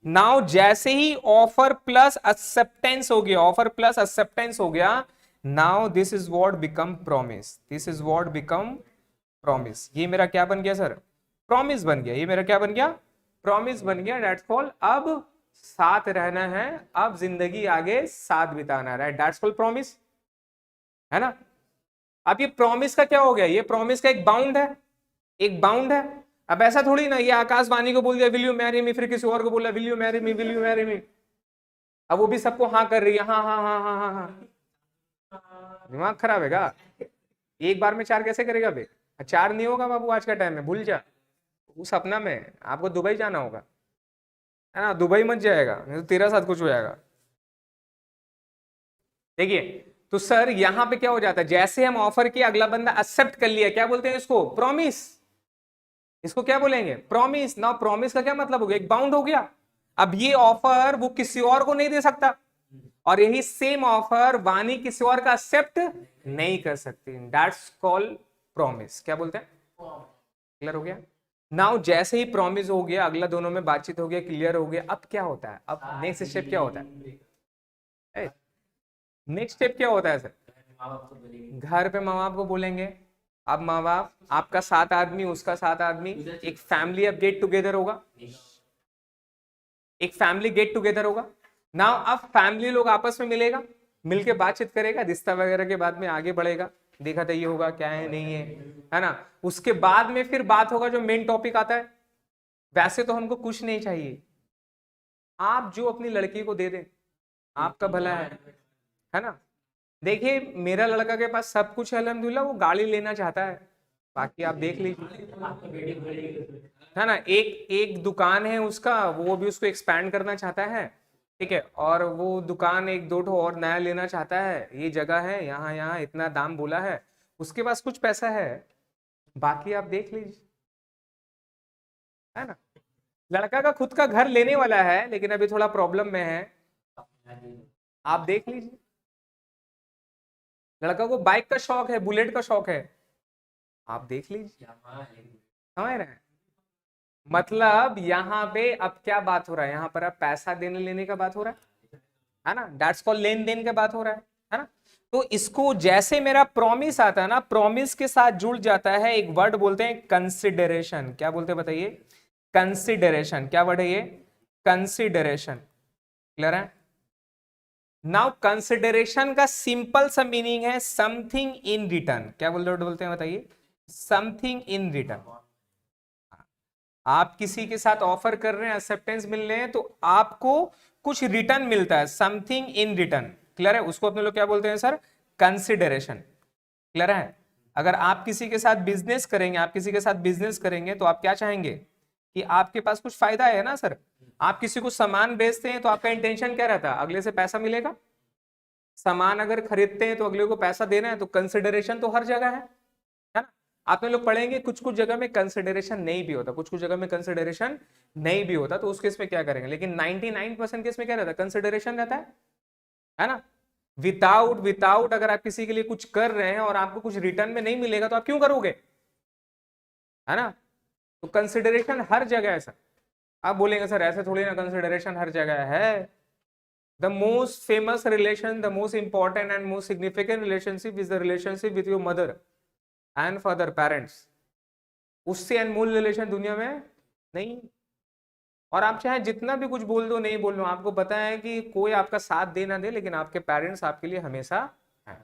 नाउ जैसे ही ऑफर प्लस एक्सेप्टेंस हो गया, ऑफर प्लस एक्सेप्टेंस हो गया, now this is what become promise, this is what become promise. ये मेरा क्या बन गया सर, प्रॉमिस बन गया। ये मेरा क्या बन गया, प्रॉमिस बन गया। दैट्स कॉल्ड, अब साथ रहना है, अब जिंदगी आगे साथ बिताना है, राइट, दैट्स कॉल्ड प्रॉमिस, है ना। अब ये प्रॉमिस का क्या हो गया, ये प्रॉमिस का एक बाउंड है, एक बाउंड है। अब ऐसा थोड़ी ना ये आकाशवाणी को बोल दिया विल यू मैरी मी, फिर किसी और को बोला will you marry me, will you marry me, अब वो भी सबको हाँ कर रही है, हाँ हाँ हाँ हाँ हाँ हाँ। दिमाग खराब है क्या, एक बार में चार कैसे करेगा बे, चार नहीं होगा बाबू आज का टाइम में, भूल जा। उस सपना में आपको दुबई जाना होगा, है ना, दुबई मत जाएगा नहीं तो तेरा साथ कुछ हो जाएगा। देखिए, तो सर यहां पे क्या हो जाता है, जैसे हम ऑफर किया अगला बंदा एक्सेप्ट कर लिया, क्या बोलते हैं इसको, प्रॉमिस। इसको क्या बोलेंगे, प्रॉमिस। ना प्रॉमिस का क्या मतलब हो गया, एक बाउंड हो गया। अब ये ऑफर वो किसी और को नहीं दे सकता, और यही सेम ऑफर वानी किसी और का एक्सेप्ट नहीं कर सकती। That's called promise. क्या बोलते हैं, क्लियर हो गया। नाउ जैसे ही प्रॉमिस हो गया, अगला दोनों में बातचीत हो गया, क्लियर हो गया, अब क्या होता है, अब नेक्स्ट स्टेप क्या होता है, नेक्स्ट स्टेप क्या होता है सर, घर पे माँ बाप को बोलेंगे। अब माँ बाप, आपका 7 आदमी, उसका 7 आदमी, एक फैमिली अब गेट टुगेदर होगा, एक फैमिली गेट टुगेदर होगा। नाउ अब फैमिली लोग आपस में मिलेगा, मिलके बातचीत करेगा, रिश्ता वगैरह के बाद में आगे बढ़ेगा, देखा था ये होगा क्या है नहीं है ना। उसके बाद में फिर बात होगा, जो मेन टॉपिक आता है। वैसे तो हमको कुछ नहीं चाहिए, आप जो अपनी लड़की को दे दें आपका भला है ना। देखिए मेरा लड़का के पास सब कुछ है अल्हम्दुलिल्लाह, वो गाड़ी लेना चाहता है, बाकी आप देख लीजिए, है ना। एक एक दुकान है उसका, वो भी उसको एक्सपैंड करना चाहता है, ठीक है। और वो दुकान एक दो ठो और नया लेना चाहता है, ये जगह है यहाँ यहाँ इतना दाम बोला है, उसके पास कुछ पैसा है, बाकी आप देख लीजिए, है ना। लड़का का खुद का घर लेने वाला है, लेकिन अभी थोड़ा प्रॉब्लम में है, आप देख लीजिए। लड़का को बाइक का शौक है, बुलेट का शौक है, आप देख लीजिए, समझ रहे हैं। मतलब यहाँ पे अब क्या बात हो रहा है, यहाँ पर अब पैसा देने लेने का बात हो रहा है ना, दैट्स कॉल्ड लेन देन का बात हो रहा है ना। तो इसको जैसे मेरा प्रॉमिस आता है ना, प्रॉमिस के साथ जुड़ जाता है एक वर्ड बोलते हैं कंसिडरेशन। क्या बोलते हैं बताइए, कंसिडरेशन। क्या वर्ड है ये, कंसिडरेशन, क्लियर है। नाउ कंसिडरेशन का सिंपल सा मीनिंग है समथिंग इन रिटर्न। क्या बोलते हैं बताइए, समथिंग इन रिटर्न। आप किसी के साथ ऑफर कर रहे हैं, एक्सेप्टेंस मिल रहे हैं, तो आपको कुछ रिटर्न मिलता है, समथिंग इन रिटर्न, क्लियर है। उसको अपने लोग क्या बोलते हैं सर, कंसिडरेशन, क्लियर है। अगर आप किसी के साथ बिजनेस करेंगे, आप किसी के साथ बिजनेस करेंगे तो आप क्या चाहेंगे कि आपके पास कुछ फायदा है ना सर। आप किसी को सामान बेचते हैं तो आपका इंटेंशन क्या रहता है, अगले से पैसा मिलेगा। सामान अगर खरीदते हैं तो अगले को पैसा देना है, तो कंसिडरेशन तो हर जगह है ना। आपने लोग पढ़ेंगे कुछ कुछ जगह में कंसिडरेशन नहीं भी होता, कुछ कुछ जगह में कंसिडरेशन नहीं भी होता, तो उस केस में क्या करेंगे, लेकिन 99% केस में क्या रहता है, कंसिडरेशन रहता है ना। विदाउट विदाउट अगर आप किसी के लिए कुछ कर रहे हैं और आपको कुछ रिटर्न में नहीं मिलेगा तो आप क्यों करोगे, है ना। तो कंसिडरेशन हर जगह है सर। आप बोलेंगे सर ऐसे थोड़ी ना, कंसिडरेशन हर जगह है। The most famous relation, the most important and most significant relationship is the relationship with your mother and father, parents. उससे अनमोल रिलेशन दुनिया में नहीं। और आप चाहे जितना भी कुछ बोल दो नहीं बोल दो, आपको पता है कि कोई आपका साथ दे ना दे, लेकिन आपके पेरेंट्स आपके लिए हमेशा है।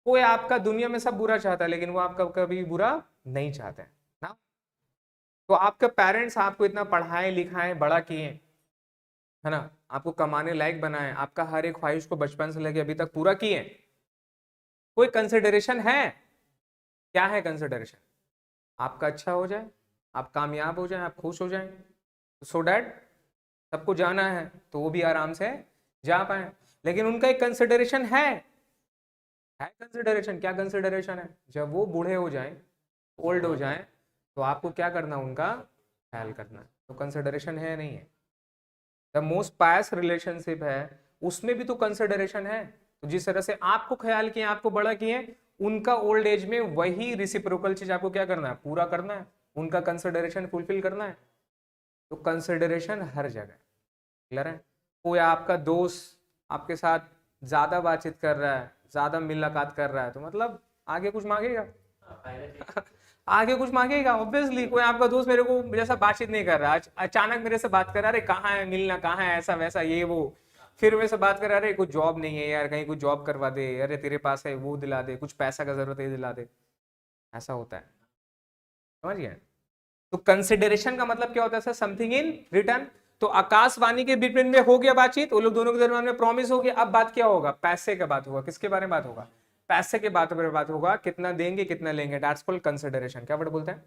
कोई आपका दुनिया में सब बुरा चाहता है, लेकिन वो आपका कभी बुरा नहीं चाहते ना। तो आपके पेरेंट्स आपको इतना पढ़ाए लिखाए बड़ा किए, है ना, आपको कमाने लायक बनाए, आपका हर एक ख्वाहिश को बचपन से लेके अभी तक पूरा किए। कोई कंसिडरेशन है, क्या है कंसिडरेशन, आपका अच्छा हो जाए, आप कामयाब हो जाए, आप खुश हो जाए, सो डैट सबको जाना है तो वो भी आराम से जा पाए। लेकिन उनका एक कंसिडरेशन है कंसिडरेशन। क्या कंसिडरेशन है, जब वो बूढ़े हो जाएं, ओल्ड हो जाएं, तो आपको क्या करना, उनका ख्याल करना। तो कंसिडरेशन है नहीं है। द मोस्ट पायस रिलेशनशिप है, उसमें भी तो कंसिडरेशन है। तो जिस तरह से आपको ख्याल किए, आपको बड़ा किए, उनका ओल्ड एज में वही रिसिप्रोकल चीज आपको क्या करना है, पूरा करना है, उनका कंसिडरेशन फुलफिल करना है। तो कंसिडरेशन हर जगह, क्लियर है। कोई आपका दोस्त आपके साथ ज्यादा बातचीत कर रहा है, ज्यादा मुलाकात कर रहा है, तो मतलब आगे कुछ मांगेगा आगे कुछ मांगेगा ऑब्वियसली। कोई आपका दोस्त मेरे को जैसा बातचीत नहीं कर रहा, अचानक मेरे से बात कर रहा, अरे कहाँ है मिलना, कहाँ है, ऐसा वैसा ये वो, फिर मेरे से बात कर रहा, अरे कुछ जॉब नहीं है यार, कहीं कुछ जॉब करवा दे, अरे तेरे पास है वो दिला दे, कुछ पैसा का जरूरत है दिला दे, ऐसा होता है, समझ गए। तो कंसिडरेशन का मतलब क्या होता है सर, समथिंग इन रिटर्न। तो आकाशवाणी के बिटवीन में हो गया बातचीत, वो लोग दोनों के दरमियान में प्रॉमिस हो गया। अब बात क्या होगा, पैसे का बात होगा। किसके बारे में बात होगा, पैसे के बात होगा, कितना देंगे कितना लेंगे, दैट्स कॉल्ड कंसिडरेशन। क्या वर्ड बोलते हैं,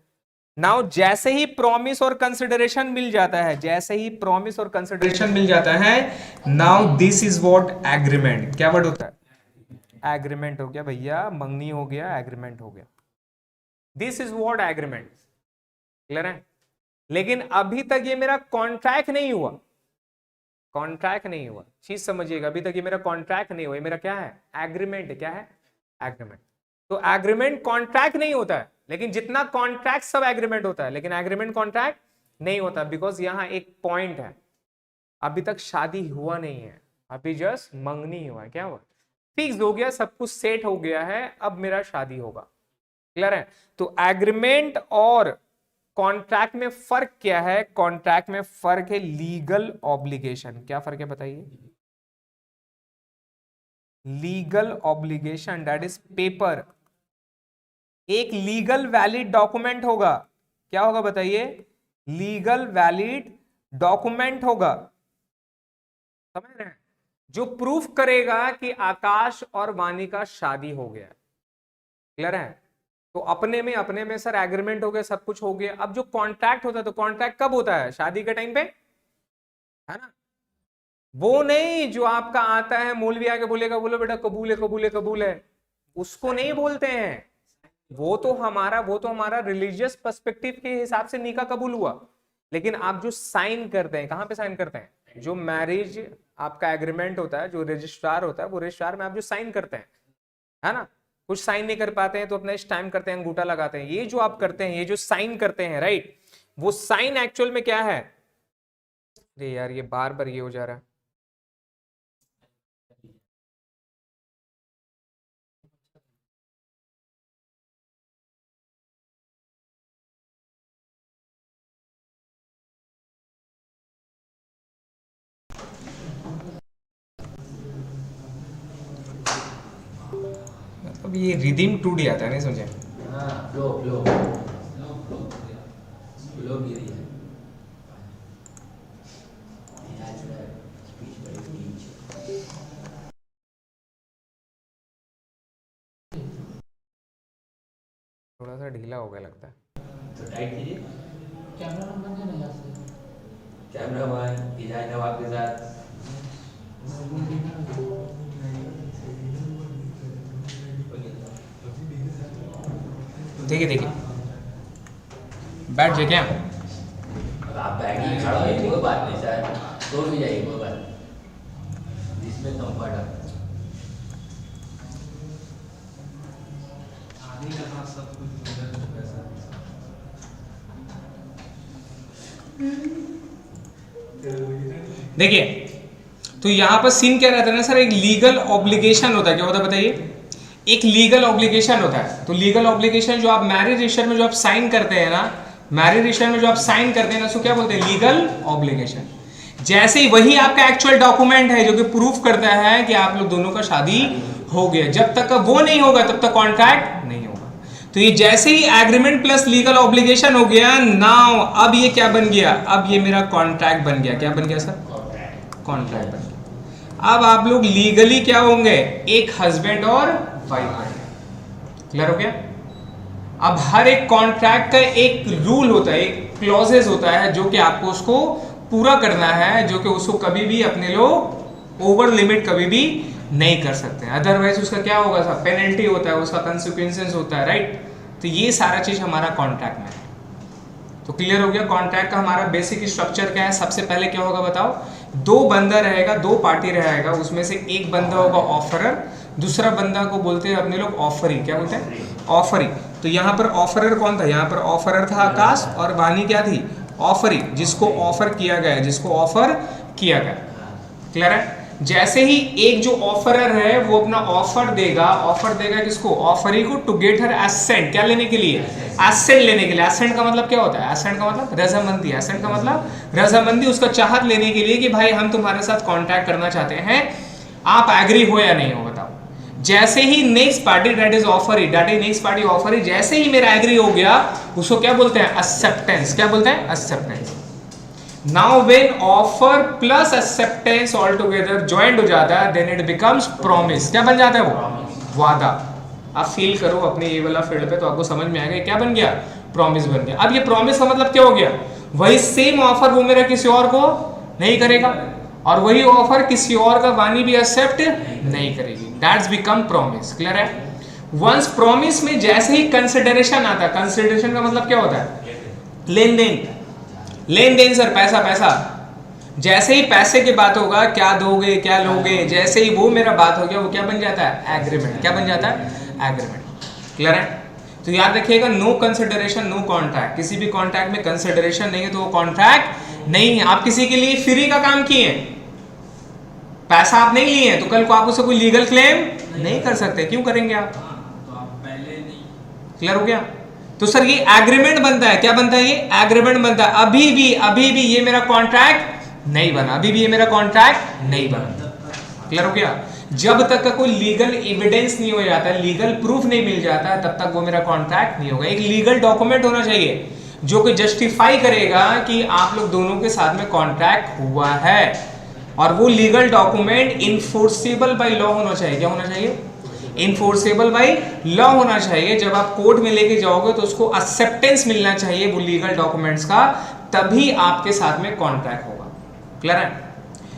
नाउ जैसे ही प्रॉमिस और कंसिडरेशन मिल जाता है, जैसे ही प्रॉमिस और कंसिडरेशन मिल जाता है, now this is what agreement. क्या वर्ड होता है? एग्रीमेंट हो गया भैया, मंगनी हो गया, एग्रीमेंट हो गया। This is what agreement. Clear है? लेकिन अभी तक ये मेरा कॉन्ट्रैक्ट नहीं हुआ, कॉन्ट्रैक्ट नहीं हुआ, चीज समझिएगा, अभी तक ये मेरा कॉन्ट्रैक्ट नहीं हुआ, ये मेरा क्या है? एग्रीमेंट है। क्या है? एग्रीमेंट। तो एग्रीमेंट कॉन्ट्रैक्ट नहीं होता है, लेकिन जितना कॉन्ट्रैक्ट सब एग्रीमेंट होता है, लेकिन एग्रीमेंट कॉन्ट्रैक्ट नहीं होता, बिकॉज यहां एक पॉइंट है, अभी तक शादी हुआ नहीं है, अभी जस्ट मंगनी हुआ है। क्या हुआ? फिक्स हो गया, सब कुछ सेट हो गया है, अब मेरा शादी होगा। क्लियर है? तो एग्रीमेंट और कॉन्ट्रैक्ट में फर्क क्या है? कॉन्ट्रैक्ट में फर्क है लीगल ऑब्लिगेशन। क्या फर्क है बताइए? Legal obligation that is paper, एक लीगल वैलिड डॉक्यूमेंट होगा। क्या होगा बताइए? लीगल वैलिड डॉक्यूमेंट होगा। समझ रहे हैं? जो प्रूफ करेगा कि आकाश और वाणी का शादी हो गया। क्लियर है? तो अपने में सर एग्रीमेंट हो गया, सब कुछ हो गया। अब जो कॉन्ट्रैक्ट होता है, तो कॉन्ट्रैक्ट कब होता है? शादी के टाइम पे, है ना? वो नहीं जो आपका आता है मौलवी आके बोलेगा, बोलो बेटा कबूल है, कबूल है, कबूल है, उसको नहीं बोलते हैं। वो तो हमारा रिलीजियस पर्सपेक्टिव के हिसाब से निकाह कबूल हुआ। लेकिन आप जो साइन करते हैं, कहां पे साइन करते हैं? जो मैरिज आपका एग्रीमेंट होता है, जो रजिस्ट्रार होता है, वो रजिस्ट्रार में आप जो साइन करते हैं, है ना? कुछ साइन नहीं कर पाते हैं तो अपना स्टैम्प करते हैं, अंगूठा लगाते हैं। ये जो आप करते हैं, ये जो साइन करते हैं, राइट, वो साइन एक्चुअल में क्या है? अरे यार ये बार बार ये हो जा रहा है। अब ये रिदम टूट जाता है, नहीं समझे? हाँ, फ्लो फ्लो फ्लो गिरी है। स्पीच बड़ी स्पीच थोड़ा सा ढीला हो गया लगता है। तो टाइट कीजिए। कैमरा बन जाए ना यहाँ से। कैमरा मैन इजाज नवाब के साथ। देखिए देखिए, बैठ जाए क्या? अब आप बैठिए, खड़ा होइए, कोई बात नहीं सर, सो भी जाइए, कोई बात नहीं, जिसमें कंफर्ट है। देखिए, तो यहां पर सीन क्या रहता है ना सर, एक लीगल ऑब्लिगेशन होता है। क्या होता है बताइए? एक लीगल ऑब्लिगेशन होता है। तो लीगल ऑब्लिगेशन जो आप मैरिज रजिस्टर में जो आप साइन करते हैं ना, मैरिज रजिस्टर में जो आप साइन करते हैं ना, उसको क्या बोलते हैं? Legal obligation. जैसे ही वही आपका एक्चुअल डॉक्यूमेंट है जो कि प्रूफ करता है कि आप लोग दोनों का शादी हो गया। जब तक का वो नहीं होगा तब तक कॉन्ट्रैक्ट नहीं होगा। तो ये जैसे ही एग्रीमेंट प्लस लीगल ऑब्लिगेशन हो गया, नाउ अब ये क्या बन गया? अब ये मेरा कॉन्ट्रैक्ट बन गया। क्या बन गया सर? कॉन्ट्रैक्ट बन गया। अब आप लोग लीगली क्या होंगे? एक हस्बैंड और वाइफ होंगे। क्लियर हो गया? अब हर एक कॉन्ट्रैक्ट का एक रूल होता है, एक क्लॉजेस होता है, जो कि आपको उसको पूरा करना है, जो कि उसको कभी भी अपने लोग ओवर लिमिट कभी भी नहीं कर सकते। अदरवाइज उसका क्या होगा सर? पेनल्टी होता है, उसका कंसिक्वेंसेस होता है, राइट? तो ये सारा चीज हमारा कॉन्ट्रैक्ट में है। तो क्लियर हो गया? कॉन्ट्रैक्ट का हमारा बेसिक स्ट्रक्चर क्या है? सबसे पहले क्या होगा बताओ? दो बंदा रहेगा, दो पार्टी रहेगा, उसमें से एक बंदा होगा ऑफरर, दूसरा बंदा को बोलते हैं अपने लोग ऑफरी। क्या बोलते हैं? ऑफरी। तो यहाँ पर ऑफरर कौन था? यहाँ पर ऑफरर था आकाश, और वाणी क्या थी? ऑफरी, जिसको ऑफर किया गया, जिसको ऑफर किया गया। क्लियर है? जैसे ही एक जो ऑफरर है वो अपना ऑफर देगा किसको? ऑफरी को, टू गेट हर एसेंट। क्या लेने के लिए? एसेंट लेने के लिए। एसेंट का मतलब क्या होता है? एसेंट का मतलब रजामंदी। एसेंट का मतलब रजामंदी, उसका चाहत लेने के लिए कि भाई हम तुम्हारे साथ कॉन्टैक्ट करना चाहते हैं, आप एग्री हो या नहीं हो बताओ। जैसे ही next party that is offeree, जैसे ही मेरा एग्री हो गया, उसको क्या बोलते हैं? एक्सेप्टेंस। क्या बोलते हैं? Acceptance. Now when offer plus acceptance all together joint हो जाता है, देन इट बिकम्स प्रॉमिस। क्या बन जाता है वो? वादा। आप फील करो अपने ये वाला फील्ड पे तो आपको समझ में आएगा क्या बन गया? प्रॉमिस बन गया। अब ये प्रॉमिस का मतलब क्या हो गया, वही सेम ऑफर वो मेरा किसी और को नहीं करेगा और वही ऑफर किसी और का वाणी भी एक्सेप्ट नहीं करेगी। That's become promise. क्लियर है? वंस प्रॉमिस में जैसे ही कंसिडरेशन आता है, कंसिडरेशन का मतलब क्या होता है, लेन देन, लेन देन सर, पैसा पैसा। जैसे ही पैसे की बात होगा, क्या दोगे क्या लोगे, जैसे ही वो मेरा बात हो गया, वो क्या बन जाता है, एग्रीमेंट। क्या बन जाता है, एग्रीमेंट। क्लियर है? तो याद रखिएगा, नो कंसिडरेशन नो कॉन्ट्रैक्ट। किसी भी कॉन्ट्रैक्ट में कंसिडरेशन नहीं है तो वो कॉन्ट्रैक्ट नहीं है। आप किसी के लिए फ्री का काम किए, पैसा आप नहीं लिए, तो कल को आप उसे कोई लीगल क्लेम नहीं कर सकते। क्यों करेंगे आप? क्लियर हो गया? तो सर ये एग्रीमेंट बनता है। क्या बनता है? ये एग्रीमेंट बनता है। अभी भी ये मेरा कॉन्ट्रैक्ट नहीं बना, अभी भी ये मेरा कॉन्ट्रैक्ट नहीं बना। क्लियर हो गया? जब तक का कोई लीगल एविडेंस नहीं हो जाता, लीगल प्रूफ नहीं मिल जाता, तब तक वो मेरा कॉन्ट्रैक्ट नहीं होगा। एक लीगल डॉक्यूमेंट होना चाहिए जो कि जस्टिफाई करेगा कि आप लोग दोनों के साथ में कॉन्ट्रैक्ट हुआ है, और वो legal document enforceable by law होना चाहिए। क्या होना चाहिए? इनफोर्सेबल बाय लॉ होना चाहिए। जब आप कोर्ट में लेके जाओगे तो उसको एक्सेप्टेंस मिलना चाहिए वो लीगल डॉक्यूमेंट्स का, तभी आपके साथ में कॉन्ट्रैक्ट होगा। क्लियर है?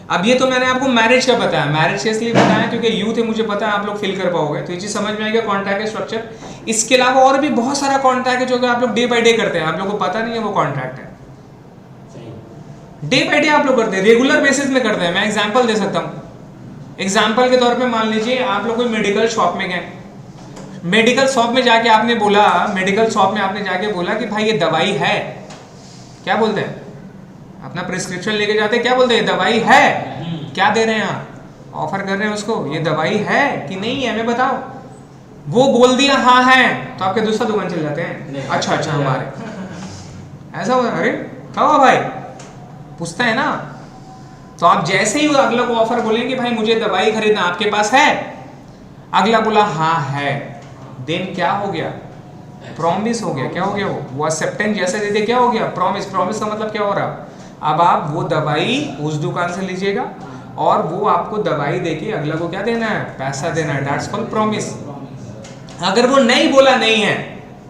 अब ये तो मैंने आपको मैरिज का बताया, मैरिज के इसलिए बताया क्योंकि यूथ है, मुझे पता है आप लोग फील कर पाओगे, तो ये चीज समझ में आएगा कॉन्ट्रैक्ट का स्ट्रक्चर। इसके अलावा और भी बहुत सारा कॉन्ट्रैक्ट है जो कि आप लोग डे बाय डे करते हैं, आप लोगों को पता नहीं है वो कॉन्ट्रैक्ट है। डे बाय डे आप लोग करते हैं, रेगुलर बेसिस में करते हैं। मैं एग्जांपल दे सकता हूँ। एग्जांपल के तौर पे मान लीजिए आप लोग कोई मेडिकल शॉप में गए, मेडिकल शॉप में जाके आपने बोला, मेडिकल शॉप में आपने जाके बोला कि भाई ये दवाई है। क्या बोलते हैं? अपना प्रिस्क्रिप्शन लेके जाते हैं, क्या बोलते हैं? दवाई है। क्या दे रहे हैं आप? ऑफर कर रहे हैं उसको, ये दवाई है कि नहीं है हमें बताओ। वो बोल दिया हाँ है, तो आपके दूसरा दुकान चल जाते हैं। अच्छा अच्छा, हमारे ऐसा होता है। अरे क्या हुआ भाई, पूछता है ना। तो आप जैसे ही अगला को ऑफर बोलेंगे भाई मुझे दवाई खरीदना, आपके पास है, अगला बोला हाँ है, देन क्या हो गया? प्रॉमिस हो गया। क्या हो गया? वो एक्सेप्टेंस जैसे दे दे, क्या हो गया? प्रॉमिस। प्रॉमिस का मतलब क्या हो रहा? अब आप वो दवाई उस दुकान से लीजिएगा और वो आपको दवाई देके अगला को क्या देना है? पैसा देना है। That's called promise. अगर वो नहीं बोला नहीं है,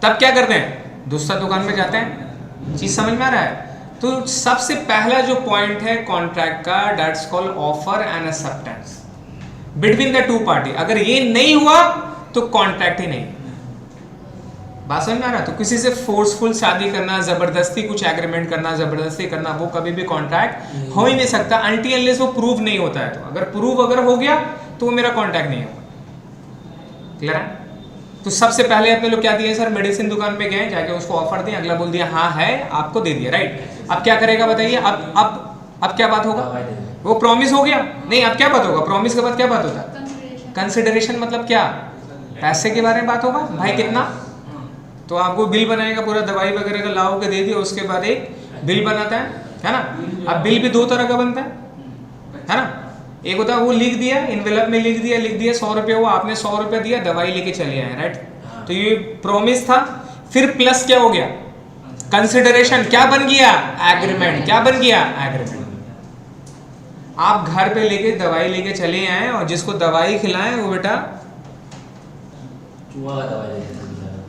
तब क्या करते हैं? दूसरा दुकान में जाते हैं। चीज समझ में आ रहा है? तो सबसे पहला जो पॉइंट है कॉन्ट्रैक्ट का, that's called offer and acceptance between the two party. अगर ये नहीं हुआ तो कॉन्ट्रैक्ट ही नहीं। बात समझ में आ रहा है? तो किसी से फोर्सफुल शादी करना, जबरदस्ती कुछ एग्रीमेंट करना, जबरदस्ती करना, वो कभी भी कॉन्ट्रैक्ट हो ही नहीं सकता अनटिल अनलेस वो प्रूव नहीं होता है। तो अगर प्रूव अगर हो गया तो वो मेरा कॉन्ट्रैक्ट नहीं होगा। क्लियर है? तो सबसे पहले अपने लोग क्या दिए सर? मेडिसिन दुकान पे गए, जाके उसको ऑफर दिया, अगला बोल दिया हाँ है, आपको दे दिया, राइट। अब क्या करेगा बताइए? अब क्या बात होगा? वो प्रॉमिस हो गया नहीं, अब क्या बात होगा? प्रॉमिस के बाद क्या बात होता है? कंसिडरेशन मतलब क्या? पैसे के बारे में बात होगा। भाई कितना? तो आपको बिल बनाएगा पूरा, दवाई वगैरह का लाओ के दे दिया, उसके बाद एक बिल बनाता है ना। अब बिल भी दो तरह का बनता है ना। एक होता है वो लिख दिया, इन्वेलप में लिख दिया 100 रुपये हुआ, आपने 100 रुपये दिया, दवाई लेके चले आए, राइट। तो ये प्रॉमिस था। फिर प्लस क्या हो गया? कंसिडरेशन। क्या बन गया? एग्रीमेंट। क्या बन गया? एग्रीमेंट। आप घर पे लेके दवाई लेके चले आए और जिसको दवाई खिलाएं वो बेटा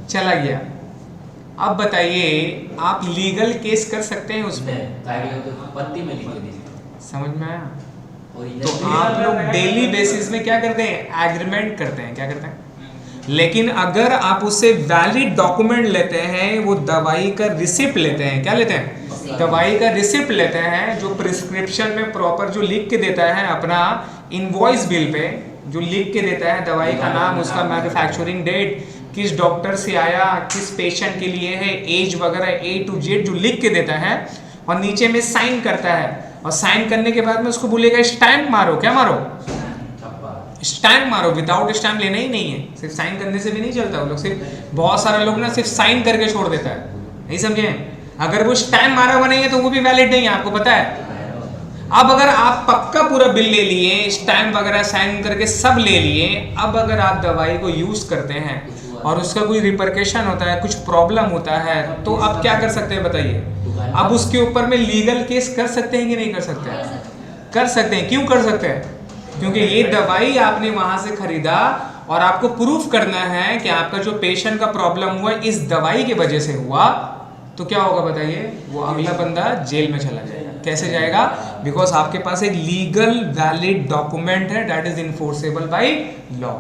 चला गया। अब बताइए आप लीगल केस कर सकते हैं उसमें? पत्ती में लिख दी। समझ में आया? तो आप लोग डेली बेसिस में क्या करते हैं? एग्रीमेंट करते हैं। क्या करते हैं? लेकिन अगर आप उससे वैलिड डॉक्यूमेंट लेते हैं, वो दवाई का रिसिप्ट लेते हैं। क्या लेते हैं? दवाई का रिसिप्ट लेते हैं, जो प्रिस्क्रिप्शन में प्रॉपर जो लिख के देता है अपना इनवॉइस बिल पे, जो लिख के देता है दवाई का नाम, उसका मैन्युफैक्चरिंग डेट, किस डॉक्टर से आया, किस पेशेंट के लिए है, एज वगैरह A to Z जो लिख के देता है, और नीचे में साइन करता है, और साइन करने के बाद में उसको बोलेगा स्टैम्प मारो। क्या मारो? स्टैम्प मारो। विदाउट स्टैम्प लेना ही नहीं है, सिर्फ साइन करने से भी नहीं चलता। वो लोग सिर्फ, बहुत सारे लोग ना सिर्फ साइन करके छोड़ देता है, नहीं समझे? अगर वो स्टैम्प मारा हुआ नहीं है तो वो भी वैलिड नहीं है, आपको पता है। अब अगर आप पक्का पूरा बिल ले लिए, स्टैम्प वगैरह साइन करके सब ले लिए, अब अगर आप दवाई को यूज करते हैं और उसका कोई रिपरकेशन होता है, कुछ प्रॉब्लम होता है, तो अब क्या कर सकते हैं बताइए? अब उसके ऊपर में लीगल केस कर सकते हैं कि नहीं कर सकते हैं? कर सकते हैं। क्यों कर सकते हैं? क्योंकि ये दवाई आपने वहां से खरीदा और आपको प्रूफ करना है कि आपका जो पेशेंट का प्रॉब्लम हुआ इस दवाई की वजह से हुआ, तो क्या होगा बताइए? वो अगला बंदा जेल में चला जाएगा। कैसे जाएगा? बिकॉज आपके पास एक लीगल वैलिड डॉक्यूमेंट है that is enforceable by law,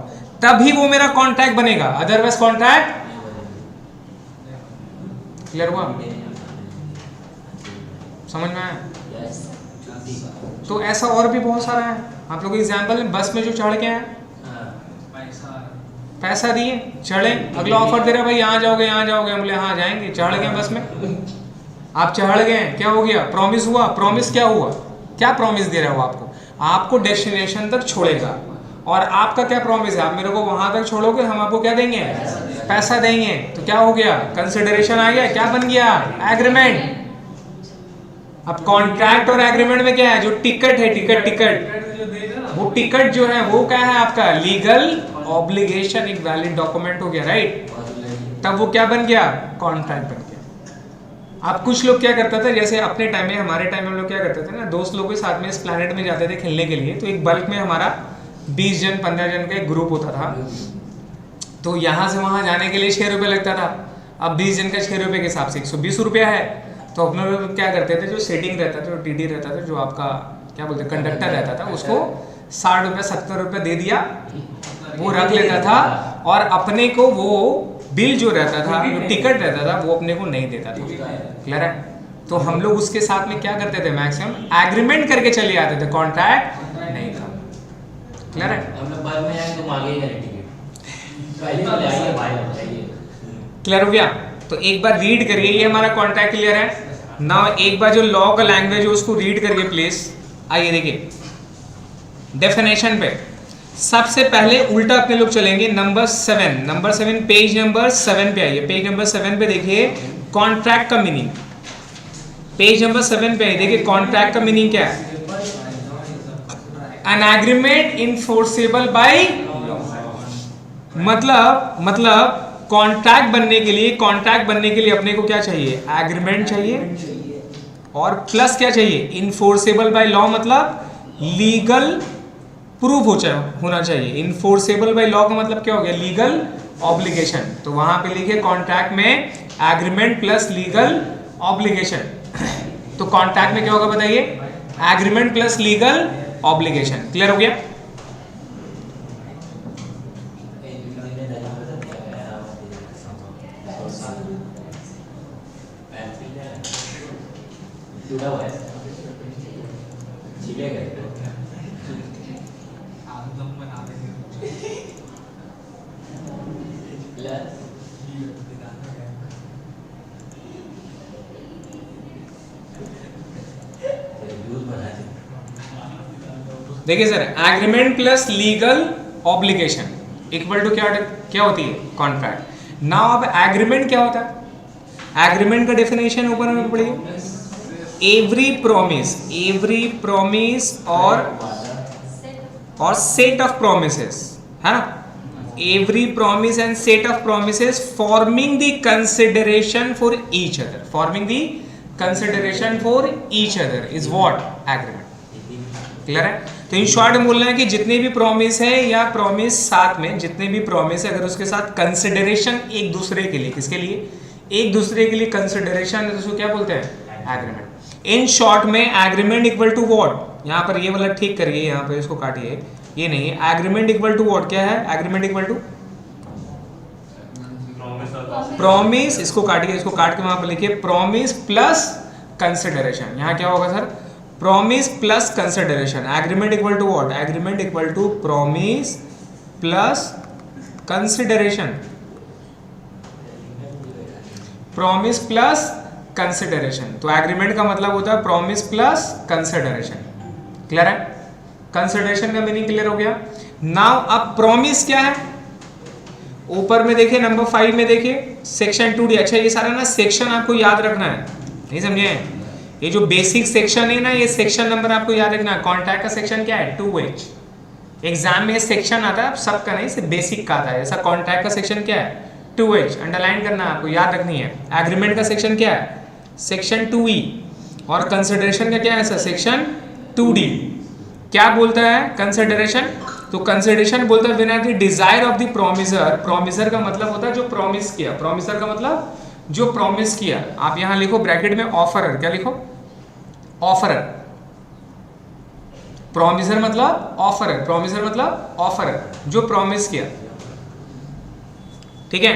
तभी वो मेरा कॉन्ट्रैक्ट बनेगा, अदरवाइज कॉन्ट्रैक्ट। क्लियर हुआ? समझ में आया? तो ऐसा और भी बहुत सारा है। आप लोग एग्जाम्पल में बस में जो चढ़ के हैं, पैसा दिए चढ़े, अगला ऑफर दे रहा है भाई यहाँ जाओगे यहाँ जाओगे, हम बोले हाँ जाएंगे, चढ़ गए बस में, आप चढ़ गए, क्या हो गया? प्रॉमिस हुआ। प्रॉमिस क्या हुआ? क्या प्रॉमिस दे रहा है वो आपको? आपको डेस्टिनेशन तक छोड़ेगा, और आपका क्या प्रॉमिस है? आप मेरे को वहां तक छोड़ोगे, हम आपको क्या देंगे? पैसा देंगे। तो क्या हो गया? कंसिडरेशन आ गया। क्या बन गया? एग्रीमेंट। अब कॉन्ट्रैक्ट और एग्रीमेंट में क्या है? जो टिकट है, टिकट वो टिकट जो है वो क्या है आपका? लीगल ऑब्लिगेशन, एक वैलिड डॉक्यूमेंट हो गया, राइट? तब वो क्या बन गया? कॉन्ट्रैक्ट बन गया। अब कुछ लोग क्या करते थे, जैसे अपने टाइम में, हमारे टाइम में हम लोग क्या करते थे ना, दोस्त लोग के साथ में इस प्लैनेट में जाते थे खेलने के लिए, तो एक बल्क में हमारा 20 जन 15 जन का एक ग्रुप होता था। तो यहाँ से वहाँ जाने के लिए 6 रुपये लगता था। अब 20 जन का 6 रुपये के हिसाब से 120 रुपया है। तो अपने लोग क्या करते थे, जो सेटिंग रहता था, जो टीडी रहता था, जो आपका क्या बोलते कंडक्टर रहता था, उसको 60 रुपये 70 रुपये दे दिया, वो रख लेता था, और अपने को वो बिल जो रहता था, जो टिकट रहता था, वो अपने को नहीं देता था। क्लियर है? तो हम लोग उसके साथ में क्या करते थे, मैक्सिमम एग्रीमेंट करके चले आते थे, कॉन्ट्रैक्ट नहीं था। क्लियर है? हम लोग बाद में जाएंगे तो मांगे ही नहीं टिकट, पहले तो आइए भाई बताइए। क्लियर हो गया? तो एक बार रीड करिए, ये हमारा कॉन्ट्रैक्ट क्लियर है ना? एक बार जो लॉ का लैंग्वेज है उसको रीड करिए प्लीज। आइए देखिए डेफिनेशन पे, सबसे पहले उल्टा अपने लोग चलेंगे, नंबर 7 पेज नंबर 7 पे आइए। पेज नंबर 7 पे देखिए कॉन्ट्रैक्ट का मीनिंग। पेज नंबर 7 पे आइए, देखिए कॉन्ट्रैक्ट का मीनिंग क्या है? एन एग्रीमेंट इनफोर्सेबल बाय, मतलब कॉन्ट्रैक्ट बनने के लिए अपने को क्या चाहिए? एग्रीमेंट चाहिए, और प्लस क्या चाहिए? इनफोर्सेबल बाय लॉ, मतलब लीगल प्रूफ होना चाहिए। इनफोर्सेबल बाय लॉ का मतलब क्या हो गया? Legal obligation. तो वहां पे लिखे कॉन्ट्रैक्ट में एग्रीमेंट प्लस लीगल ऑब्लिगेशन। तो कॉन्ट्रैक्ट में क्या होगा बताइए? Agreement plus legal obligation. Clear हो गया? जुड़ा हुआ है, छिलेगा देखिए sir, agreement plus legal obligation equal to क्या होती है? कॉन्ट्रैक्ट। नाउ अब एग्रीमेंट क्या होता है? एग्रीमेंट का डेफिनेशन ऊपर में पढ़िए, एवरी प्रॉमिस और सेट ऑफ प्रोमिसेस, है ना? Every promise and set of promises forming the consideration for each other, is what? Agreement. Clear है? तो इन शॉर्ट में बोलना है कि जितने भी प्रॉमिस है या प्रॉमिस साथ में जितने भी प्रॉमिस है, अगर उसके साथ कंसिडरेशन एक दूसरे के लिए, किसके लिए? एक दूसरे के लिए कंसिडरेशन है, तो उसको क्या बोलते हैं? एग्रीमेंट। इन शॉर्ट में एग्रीमेंट इक्वल टू व्हाट? यहाँ पर ये वाला ठीक करिए, यहाँ पर इसको काटिए, ये नहीं है। Agreement equal to what? क्या है एग्रीमेंट इक्वल टू? प्रॉमिस। इसको काटिए, इसको काट के वहां पर लिखिए प्रॉमिस प्लस कंसिडरेशन। यहाँ क्या होगा sir? Promise plus consideration. Agreement equal to what? Agreement equal to promise plus consideration. Promise plus consideration. तो एग्रीमेंट का मतलब होता है प्रॉमिस प्लस कंसिडरेशन। क्लियर है? कंसिडरेशन का मीनिंग क्लियर हो गया। नाउ अब प्रॉमिस क्या है? ऊपर में देखिए नंबर 5 में देखिए सेक्शन 2D। अच्छा ये सारा ना सेक्शन आपको याद रखना है, नहीं समझे? ये जो बेसिक सेक्शन है ना, ये सेक्शन नंबर आपको याद रखना है। कॉन्ट्रैक्ट का सेक्शन क्या है? 2H। एग्जाम में सेक्शन आता है, सबका नहीं, सिर्फ बेसिक का आता है। ऐसा कॉन्ट्रैक्ट का सेक्शन क्या है? 2H। अंडरलाइन करना आपको, याद रखनी है। एग्रीमेंट का सेक्शन क्या है? Section 2E। और कंसिडरेशन का क्या है सर? Section 2D। क्या बोलता है कंसिडरेशन? तो कंसिडरेशन बोलता है when at the desire of the promisor, promisor का मतलब होता है जो प्रॉमिस किया, प्रोमिसर का मतलब जो प्रॉमिस किया। आप यहां लिखो ब्रैकेट में ऑफरर, क्या लिखो? ऑफरर। प्रोमिसर मतलब ऑफरर, प्रोमिसर मतलब ऑफरर, जो प्रॉमिस किया, ठीक है।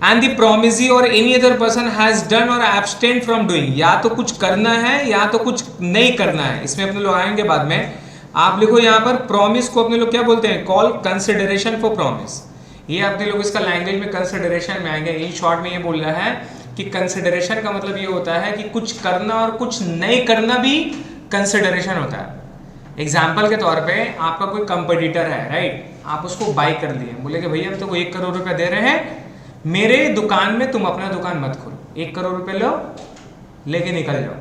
एंड द प्रोमिसी और any other person has done और एब्सटेन फ्रॉम डूइंग, या तो कुछ करना है या तो कुछ नहीं करना है, इसमें अपने लोग आएंगे बाद में। आप लिखो यहां पर प्रॉमिस को अपने लोग क्या बोलते हैं? Call consideration for promise. ये अपने लोग इसका लैंग्वेज में कंसिडरेशन में आएंगे। इन शॉर्ट में ये बोल रहा है कि कंसिडरेशन का मतलब ये होता है कि कुछ करना और कुछ नहीं करना भी कंसिडरेशन होता है। एग्जाम्पल के तौर पे आपका कोई कंपटीटर है, राइट, आप उसको बाय कर लिए, बोले कि भैया हम तो 1 करोड़ रुपए दे रहे हैं, मेरे दुकान में तुम अपना दुकान मत खोलो, 1 करोड़ रुपए लो, लेके निकल जाओ।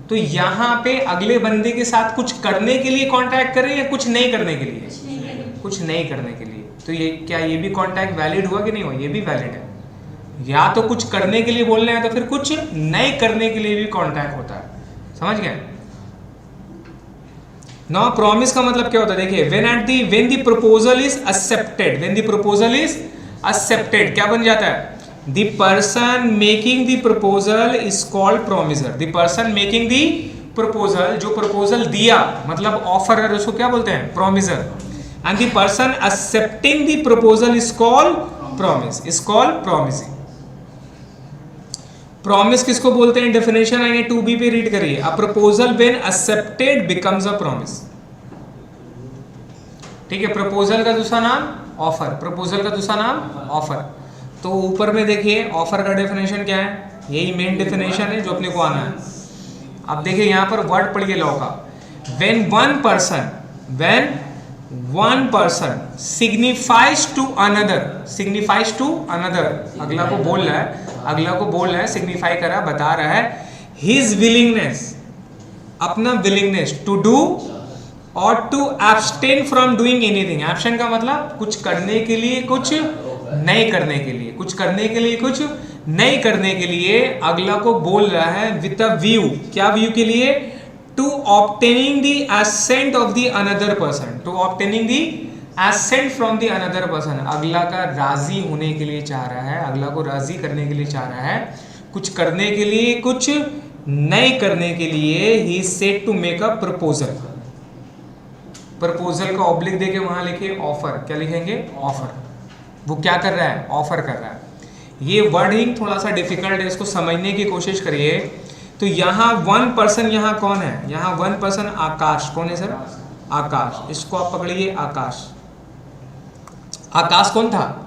तो यहाँ पे अगले बंदे के साथ कुछ करने के लिए कांटेक्ट करें या कुछ नहीं करने के लिए? कुछ नहीं करने के लिए। तो ये क्या ये भी कांटेक्ट वैलिड हुआ कि नहीं हुआ? ये भी वैलिड है। या तो कुछ करने के लिए बोल रहे हैं तो फिर कुछ नहीं करने के लिए भी कांटेक्ट होता है, समझ गए? नाउ प्रॉमिस का मतलब क्या होता है? देखिए when the proposal is accepted, when the proposal is accepted क्या बन जाता है? The person making the proposal is called promisor. The person making the proposal, जो प्रपोजल दिया मतलब ऑफरर, उसको क्या बोलते हैं? Promisor. And the person accepting the proposal is called promise, is called promisee. Promise किसको बोलते हैं? डेफिनेशन आएंगे 2b पे, रीड करिए। A proposal when accepted becomes a promise, ठीक है। प्रपोजल का दूसरा नाम ऑफर, प्रपोजल का दूसरा नाम ऑफर। तो ऊपर में देखिए ऑफर का डेफिनेशन क्या है, यही मेन डेफिनेशन है जो अपने को आना है। अब देखिए यहां पर वर्ड पढ़िए लॉ का। When one person signifies to another, signifies to another, अगला को बोल रहा है, सिग्निफाई कर रहा है, बता रहा है हिज विलिंगनेस, अपना विलिंगनेस टू डू और to abstain from doing anything. Abstain का मतलब कुछ करने के लिए, कुछ नहीं करने के लिए, कुछ करने के लिए, कुछ नहीं करने के लिए। अगला को बोल रहा है विद अ व्यू, क्या व्यू के लिए? To obtaining the assent of the another person, to obtaining the assent from the another person. अगला का राजी होने के लिए चाह रहा है, अगला को राजी करने के लिए चाह रहा है, कुछ करने के लिए, कुछ नहीं करने के लिए। He is said to make a proposal. Proposal का ऑब्लिक देके वहां लिखे ऑफर, क्या लिखेंगे? ऑफर। वो क्या कर रहा है? ऑफर कर रहा है। ये वर्डिंग थोड़ा सा डिफिकल्ट है, इसको समझने की कोशिश करिए। तो यहाँ वन पर्सन, यहाँ कौन है? यहाँ वन पर्सन आकाश। कौन है सर? आकाश। इसको आप पकड़िए, आकाश। आकाश कौन था?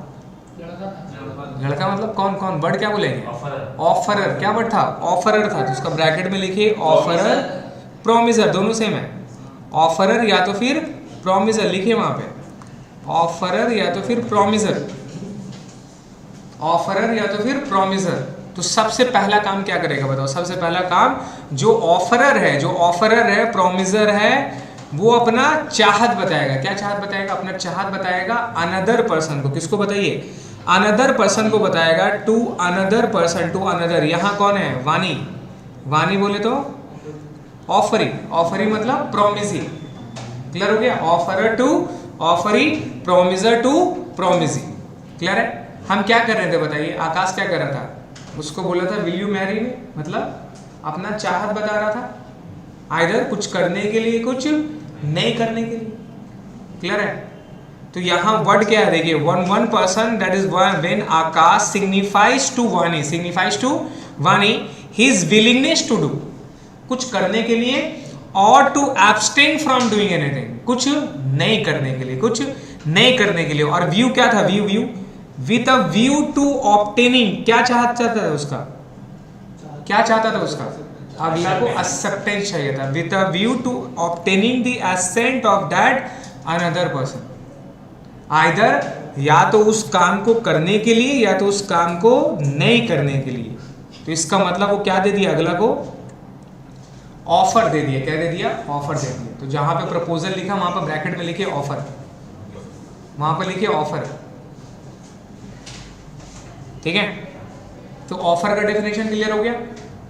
लड़का मतलब कौन? कौन वर्ड क्या बोलेंगे? ऑफरर। क्या वर्ड था? ऑफरर था। तो उसका ब्रैकेट में लिखिए ऑफरर, प्रोमिसर, दोनों सेम है। ऑफरर या तो फिर प्रोमिसर, लिखिए वहां पे ऑफरर या तो फिर प्रोमिसर, ऑफरर या तो फिर प्रोमिसर। तो सबसे पहला काम क्या करेगा बताओ? सबसे पहला काम जो ऑफरर है, प्रोमिसर है, वो अपना चाहत बताएगा। क्या चाहत बताएगा? अपना चाहत बताएगा अनदर पर्सन को। किसको बताइए? अनदर पर्सन को बताएगा। To another person, to another. यहाँ कौन है? वानी। वानी बोले तो ऑफरी, ऑफरी मतलब प्रोमिसी। क्लियर हो गया? Offerer to offeree, promisor to promisee. Clear है? हम क्या कर रहे थे बताइए? आकाश क्या कर रहा था? उसको बोला था विल यू मैरी मी, मतलब अपना चाहत बता रहा था, आइदर कुछ करने के लिए, कुछ नहीं करने के लिए। क्लियर है? तो यहाँ वर्ड क्या है देखिए, one person, that is when Akash signifies to Vani, signifies to Vani his willingness to do, कुछ करने के लिए, और to abstain from doing anything, कुछ नहीं करने के लिए, कुछ नहीं करने के लिए। और व्यू क्या था? View with a view to obtaining, क्या चाहता था उसका? क्या चाहता था उसका? अगला को एक्सेप्टेंस चाहिए था। With a view to obtaining the assent of that another person, either या तो उस काम को करने के लिए या तो उस काम को नहीं करने के लिए। तो इसका मतलब वो क्या दे दिया? अगला को ऑफर दे दिया। क्या दे दिया? ऑफर दे दिया। तो जहां पे प्रपोजल लिखा वहां पर ब्रैकेट में लिखिए ऑफर, वहां पर लिखिए ऑफर। ठीक है? तो ऑफर का डेफिनेशन क्लियर हो गया।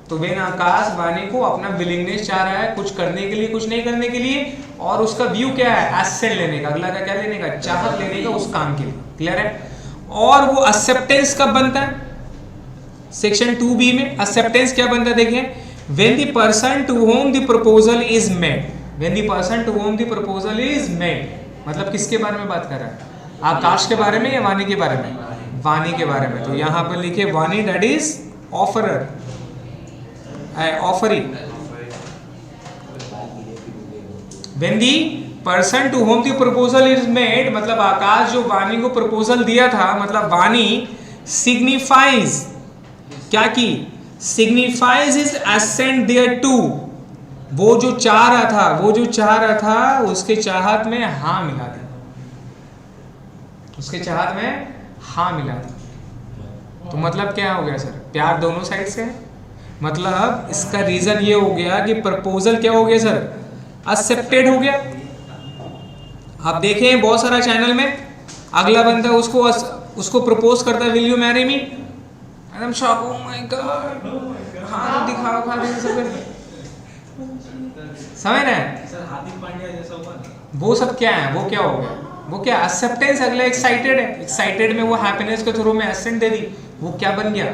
तो वेन आकाश वाणी को अपना विलिंगनेस चाह रहा है कुछ करने के लिए कुछ नहीं करने के लिए, और उसका व्यू क्या है, एसेट लेने का, अगला का क्या लेने का, चाहत लेने का उस काम के लिए। क्लियर है? और वो एक्सेप्टेंस कब बनता है? सेक्शन 2B में एक्सेप्टेंस क्या बनता है देखिए, when the person to whom the proposal is made, when the person to whom the proposal is made, मतलब किसके बारे में बात कर रहा है, आकाश के बारे में या वाणी के बारे में? वाणी के बारे में। तो यहाँ पर लिखे वाणी that is offerer, offeree. when the person to whom the proposal is made, मतलब आकाश जो वाणी को प्रपोजल दिया था, मतलब वाणी signifies क्या की, signifies his assent thereto, वो जो चाह रहा था उसके चाहत में हाँ मिला दी, उसके चाहत में हाँ मिला दी। तो मतलब क्या हो गया सर, प्यार दोनों साइड से है। मतलब इसका रीजन ये हो गया कि प्रपोजल क्या हो गया सर, एक्सेप्टेड हो गया। आप देखें बहुत सारा चैनल में अगला बंदा उसको प्रपोज करता है, विल यू मैरी मी, एकदम शॉक, ओ माय गॉड, हाँ तो दिखाओ खा दे सब, समझ रहे हैं? हार्दिक पांड्या जैसा हुआ ना, वो सब क्या है, वो क्या हो गया, वो क्या एक्सेप्टेंस। अगला एक्साइटेड है, एक्साइटेड में वो हैप्पीनेस के थ्रू में एसेंट दे दी, वो क्या बन गया,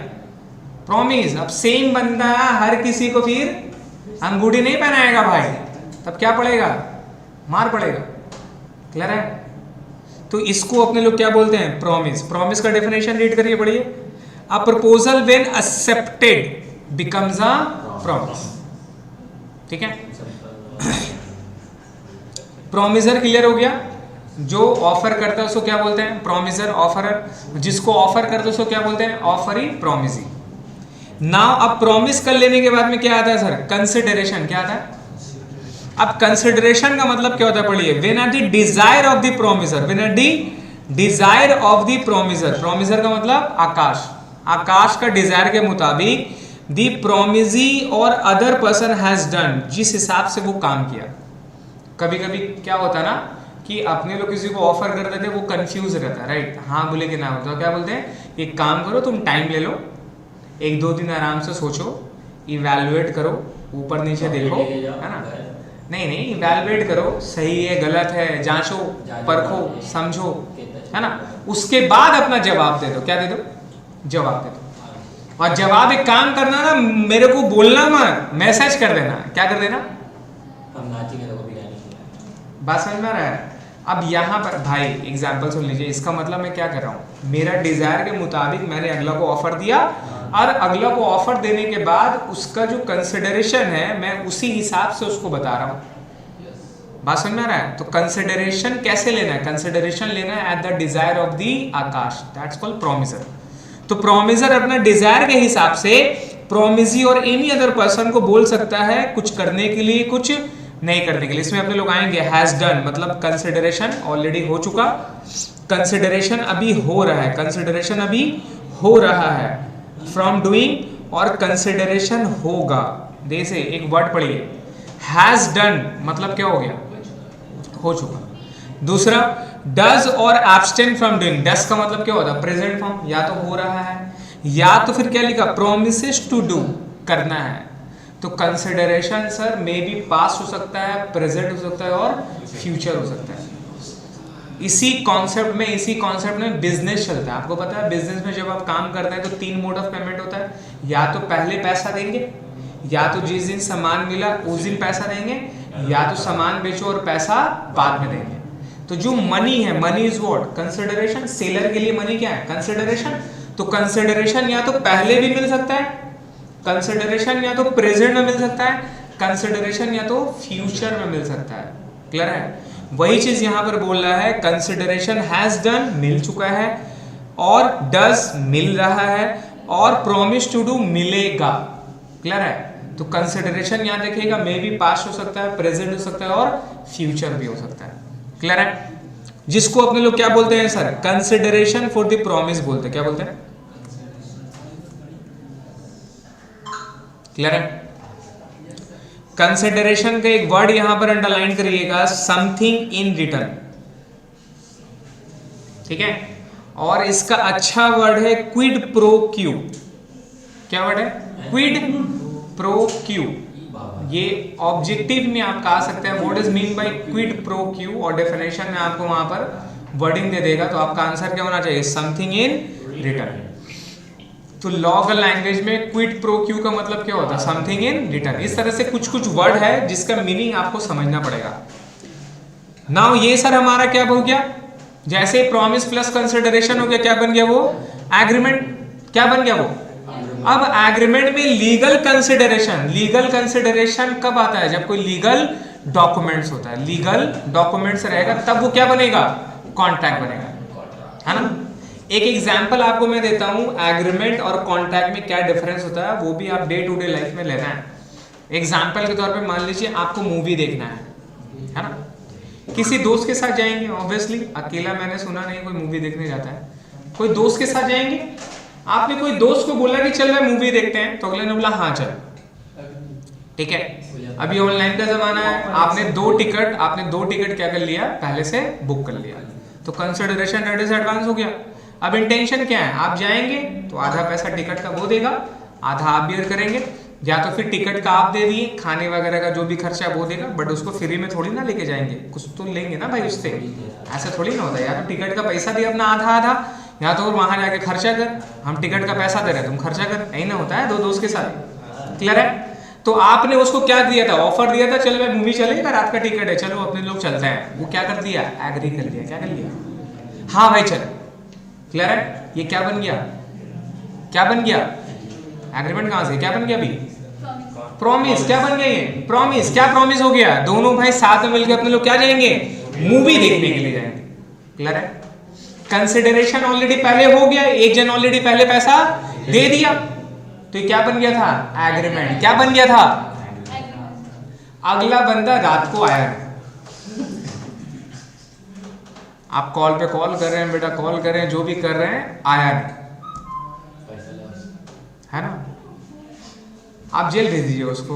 प्रॉमिस। अब सेम बंदा हर किसी को फिर अंगूठी नहीं पहनाएगा भाई, तब क्या पड़ेगा, मार पड़ेगा। क्लियर है? तो इसको अपने लोग क्या बोलते हैं, प्रॉमिस। प्रॉमिस का डेफिनेशन रीड करिए, पढ़िए। A proposal when accepted becomes a promise. ठीक है? प्रॉमिसर क्लियर हो गया, जो ऑफर करता है उसको क्या बोलते हैं, प्रॉमिसर, ऑफरर। जिसको ऑफर करता है उसको क्या बोलते हैं, ऑफरी, प्रॉमिसी। नाउ अब प्रॉमिस कर लेने के बाद में क्या आता है सर, कंसिडरेशन। क्या आता है? अब कंसिडरेशन का मतलब क्या होता है, पढ़िए। When at the desire of the promiser, when at the desire of the promiser, promiser का मतलब आकाश, आकाश का डिजायर के मुताबिक द प्रॉमिसी और अदर पर्सन हैज डन, जिस हिसाब से वो काम किया। कभी कभी क्या होता है ना कि अपने लोग किसी को ऑफर कर देते हैं, वो कंफ्यूज रहता है, राइट, हाँ बोले कि ना बोले। तो क्या बोलते हैं, एक काम करो, तुम टाइम ले लो, 1-2 दिन आराम से सोचो, इवैल्यूएट करो, ऊपर नीचे देखो, है ना, नहीं इवैल्यूएट करो, सही है गलत है, जांचो परखो समझो, है ना, उसके बाद अपना जवाब दे दो। क्या दे दो, जवाब दे दो। और जवाब एक काम करना ना, मेरे को बोलना मत, मैसेज कर देना। क्या कर देना, हम नाचेंगे तो कभी गाने। बात समझ में आ रहा है? अब यहाँ पर भाई एग्जाम्पल सुन लीजिए, इसका मतलब मैं क्या कर रहा हूँ, मेरा डिजायर के मुताबिक मैंने अगला को ऑफर दिया, और अगला को ऑफर देने के बाद उसका जो कंसिडरेशन है मैं उसी हिसाब से उसको बता रहा हूँ। बात समझ में आ रहा है? तो कंसिडरेशन कैसे लेना है, कंसिडरेशन लेना है at the desire of the Akash, that's called promiser. तो प्रॉमिसर अपना डिजायर के हिसाब से प्रॉमिसी और एनी अदर पर्सन को बोल सकता है कुछ करने के लिए, कुछ नहीं करने के लिए। इसमें अपने लोग आएंगे हैज डन, मतलब कंसिडरेशन ऑलरेडी हो चुका, कंसिडरेशन अभी हो रहा है, कंसिडरेशन अभी हो रहा है, फ्रॉम डूइंग, और कंसिडरेशन होगा। जैसे एक वर्ड पढ़िए, हैज डन मतलब क्या हो गया, हो चुका। दूसरा डज और एब्सटेन फ्रॉम डूइंग, डज का मतलब क्या होता है, प्रेजेंट फॉर्म, या तो हो रहा है, या तो फिर क्या लिखा, प्रोमिसेस टू डू, करना है। तो consideration sir may be past हो सकता है, प्रेजेंट हो सकता है, और फ्यूचर हो सकता है। इसी कॉन्सेप्ट में बिजनेस चलता है। आपको पता है बिजनेस में जब आप काम करते हैं तो 3 मोड ऑफ पेमेंट होता है, या तो पहले पैसा देंगे, या तो जिस दिन सामान मिला उस दिन पैसा देंगे, या तो सामान बेचो और पैसा बाद में देंगे। तो जो मनी है, money is what, consideration. Seller के लिए मनी क्या है, कंसिडरेशन। तो कंसिडरेशन या तो पहले भी मिल सकता है, कंसिडरेशन या तो प्रेजेंट में मिल सकता है, कंसिडरेशन या तो फ्यूचर में मिल सकता है। क्लियर है? वही चीज यहां पर बोल रहा है, कंसिडरेशन हैज डन मिल चुका है, और डज मिल रहा है, और प्रॉमिस टू डू मिलेगा। क्लियर है? तो कंसिडरेशन यहां देखिएगा, मे बी पास्ट हो सकता है, प्रेजेंट हो सकता है, और फ्यूचर भी हो सकता है। क्लियर है? जिसको अपने लोग क्या बोलते हैं sir, consideration for the promise बोलते हैं। क्या बोलते हैं? क्लियर है? कंसिडरेशन का एक वर्ड यहां पर अंडरलाइन करिएगा, समथिंग इन रिटर्न। ठीक है? और इसका अच्छा वर्ड है क्विड प्रो क्यू। क्या वर्ड है? क्विड प्रो क्यू, ये ऑब्जेक्टिव में आप कहा सकते हैं what is mean by quid pro Q, और डेफिनेशन में आपको वहां पर वर्डिंग दे देगा। तो आपका आंसर क्या होना चाहिए, समथिंग इन रिटर्न। तो लॉ लैंग्वेज में क्विड प्रो क्यू का मतलब क्या होता है, समथिंग इन रिटर्न। इस तरह से कुछ कुछ वर्ड है जिसका मीनिंग आपको समझना पड़ेगा। नाउ ये सर हमारा क्या हो गया, जैसे प्रॉमिस प्लस कंसिडरेशन हो गया, क्या बन गया वो, एग्रीमेंट। क्या बन गया वो, अब एग्रीमेंट में लीगल कंसिडरेशन, लीगल कंसिडरेशन कब आता है, जब कोई लीगल डॉक्यूमेंट्स होता है, लीगल डॉक्यूमेंट्स रहेगा तब वो क्या बनेगा, कॉन्ट्रैक्ट बनेगा, है ना। एक एग्जांपल आपको मैं देता हूं, एग्रीमेंट और कॉन्ट्रैक्ट में क्या डिफरेंस होता है, वो भी आप डे टू डे लाइफ में लेना है। एग्जांपल के तौर पे मान लीजिए आपको मूवी देखना है ना, किसी दोस्त के साथ जाएंगे, ऑब्वियसली अकेला मैंने सुना नहीं कोई मूवी देखने जाता है, कोई दोस्त के साथ जाएंगे। आपने कोई दोस्त को बोला कि चल भाई मूवी देखते हैं, तो अगले ने बोला हाँ चल, ठीक है। अभी ऑनलाइन का जमाना है, आपने दो टिकट क्या कर लिया, पहले से बुक कर लिया, तो कंसिडरेशन रेट इज एडवांस हो गया। अब इंटेंशन क्या है, आप जाएंगे तो आधा पैसा टिकट का वो देगा, आधा आप बियर करेंगे, या तो फिर टिकट का आप दे दिए, खाने वगैरह का जो भी खर्चा वो देगा, बट उसको फ्री में थोड़ी ना लेके जाएंगे, कुछ तो लेंगे ना भाई उससे, ऐसा थोड़ी ना होता है। या तो टिकट का पैसा दे अपना आधा आधा, या तो वहां जाके खर्चा कर, हम टिकट का पैसा दे रहे तुम खर्चा कर, यही ना होता है दो दोस्त के साथ, क्लियर है। तो आपने उसको क्या दिया था, ऑफर दिया था, चलो भाई मूवी चलेगा, रात का टिकट है, चलो अपने लोग चलते हैं, वो क्या कर दिया, एग्री कर लिया, क्या कर लिया, हाँ भाई चल, क्लियर है। ये क्या बन गया, क्या बन गया, एग्रीमेंट कहां से, क्या बन गया अभी, प्रॉमिस। क्या बन गया ये, प्रॉमिस। क्या प्रॉमिस हो गया, दोनों भाई साथ में मिलकर अपने लोग क्या जाएंगे, मूवी देखने के लिए जाएंगे, क्लियर है। कंसिडरेशन ऑलरेडी पहले हो गया, एक जन ऑलरेडी पहले पैसा दे दिया, तो ये क्या बन गया था, एग्रीमेंट। क्या बन गया था, अगला बंदा रात को आया, आप कॉल पे कॉल कर रहे हैं, बेटा कॉल कर रहे हैं, जो भी कर रहे हैं, आया नहीं, है ना, आप जेल भेज दीजिएगा उसको,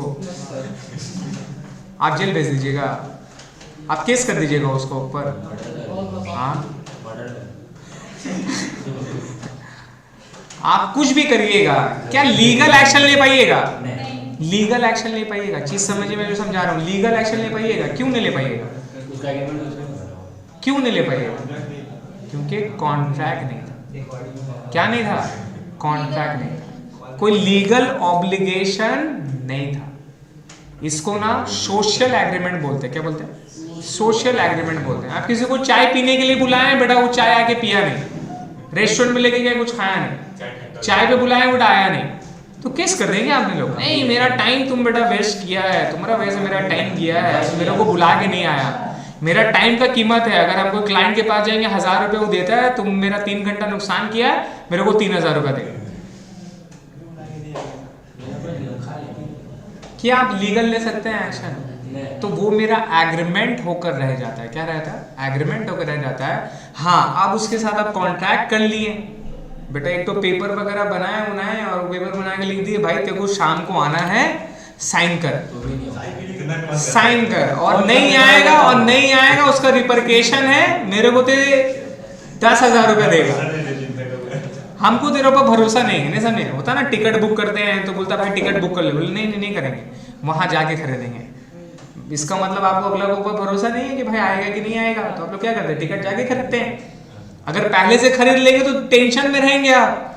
आप जेल भेज दीजिएगा, आप केस कर दीजिएगा उसको ऊपर, हाँ आप कुछ भी करिएगा, क्या लीगल एक्शन ले पाइएगा, लीगल एक्शन ले पाइएगा, चीज समझिए मैं जो समझा रहा हूँ, लीगल एक्शन ले पाइएगा, क्यों नहीं ले पाइएगा, क्यों नहीं ले पाइएगा, क्योंकि कॉन्ट्रैक्ट नहीं था। क्या नहीं था, कॉन्ट्रैक्ट नहीं था, कोई लीगल ऑब्लिगेशन नहीं था। इसको ना सोशल एग्रीमेंट बोलते हैं, क्या बोलते हैं, सोशल एग्रीमेंट बोलते हैं। आप किसी को चाय पीने के लिए बुलाए, बेटा वो चाय आके पिया नहीं, रेस्टोरेंट में लेके गए कुछ खाया नहीं, चाय पे बुलाए वो आया नहीं, तो केस कर देंगे आपने लोग, नहीं मेरा टाइम तुम बेटा वेस्ट किया है, तुम्हारा वजह से मेरा टाइम गया है, मेरे को बुला के नहीं आया, मेरा टाइम का कीमत है। अगर हम कोई क्लाइंट के पास जाएंगे 1000 रुपये वो देता है, तुम मेरा 3 घंटा नुकसान किया है, मेरे को 3000 रुपये देंगे। क्या आप लीगल ले सकते हैं एक्शन, तो वो मेरा एग्रीमेंट होकर रह जाता है, क्या रहता है, एग्रीमेंट होकर रह जाता है। हाँ अब उसके साथ आप कॉन्ट्रैक्ट कर लिए, बेटा एक तो पेपर वगैरह बनाए और पेपर बना के लिख दिए, भाई तेरे को शाम को आना है, साइन कर, साइन कर, और नहीं आएगा, और नहीं आएगा उसका रिपरकेशन है, मेरे को ते 10,000 रुपये देगा। हमको तेरे ऊपर भरोसा नहीं है, नहीं समझे, होता ना टिकट बुक करते हैं तो बोलता भाई टिकट बुक कर ले, बोले नहीं करेंगे, वहां जाके खरीदेंगे। इसका मतलब आपको अगला के ऊपर भरोसा नहीं है कि भाई आएगा कि नहीं आएगा, तो आप लोग क्या करते हैं, टिकट जाके खरीदते हैं। अगर पहले से खरीद लेंगे तो टेंशन में रहेंगे आप,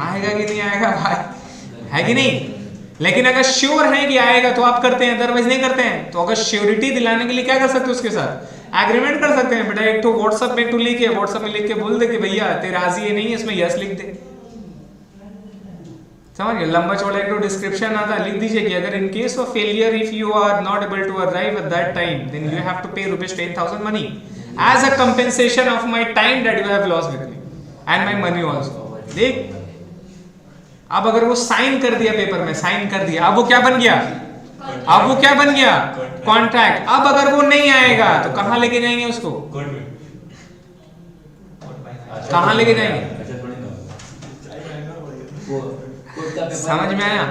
आएगा कि नहीं आएगा भाई, है कि नहीं। लेकिन अगर श्योर है कि आएगा तो आप करते हैं, अदरवाइज नहीं करते हैं। तो अगर श्योरिटी दिलाने के लिए क्या कर सकते हो, उसके साथ एग्रीमेंट कर सकते हैं, बेटा एक तो व्हाट्सएप में तू लिखे, व्हाट्सएप में लिख के बोल दे कि भैया ते राजी है नहीं है, इसमें यस लिख दे, समझ गए। लंबा चौड़ा एक तो डिस्क्रिप्शन आता है, लिख दीजिए कि अगर in case of failure if you are not able to arrive at that time then you have to pay ₹10,000 money as a compensation of my time that you have lost with me and my money also. देख अब अगर वो साइन कर दिया, पेपर में साइन कर दिया, अब वो क्या बन गया, अब वो क्या बन गया, कॉन्ट्रैक्ट। अब अगर वो नहीं आएगा तो कहां लेके जाएंगे उसको, कहां लेके जाएंगे, समझ में आया।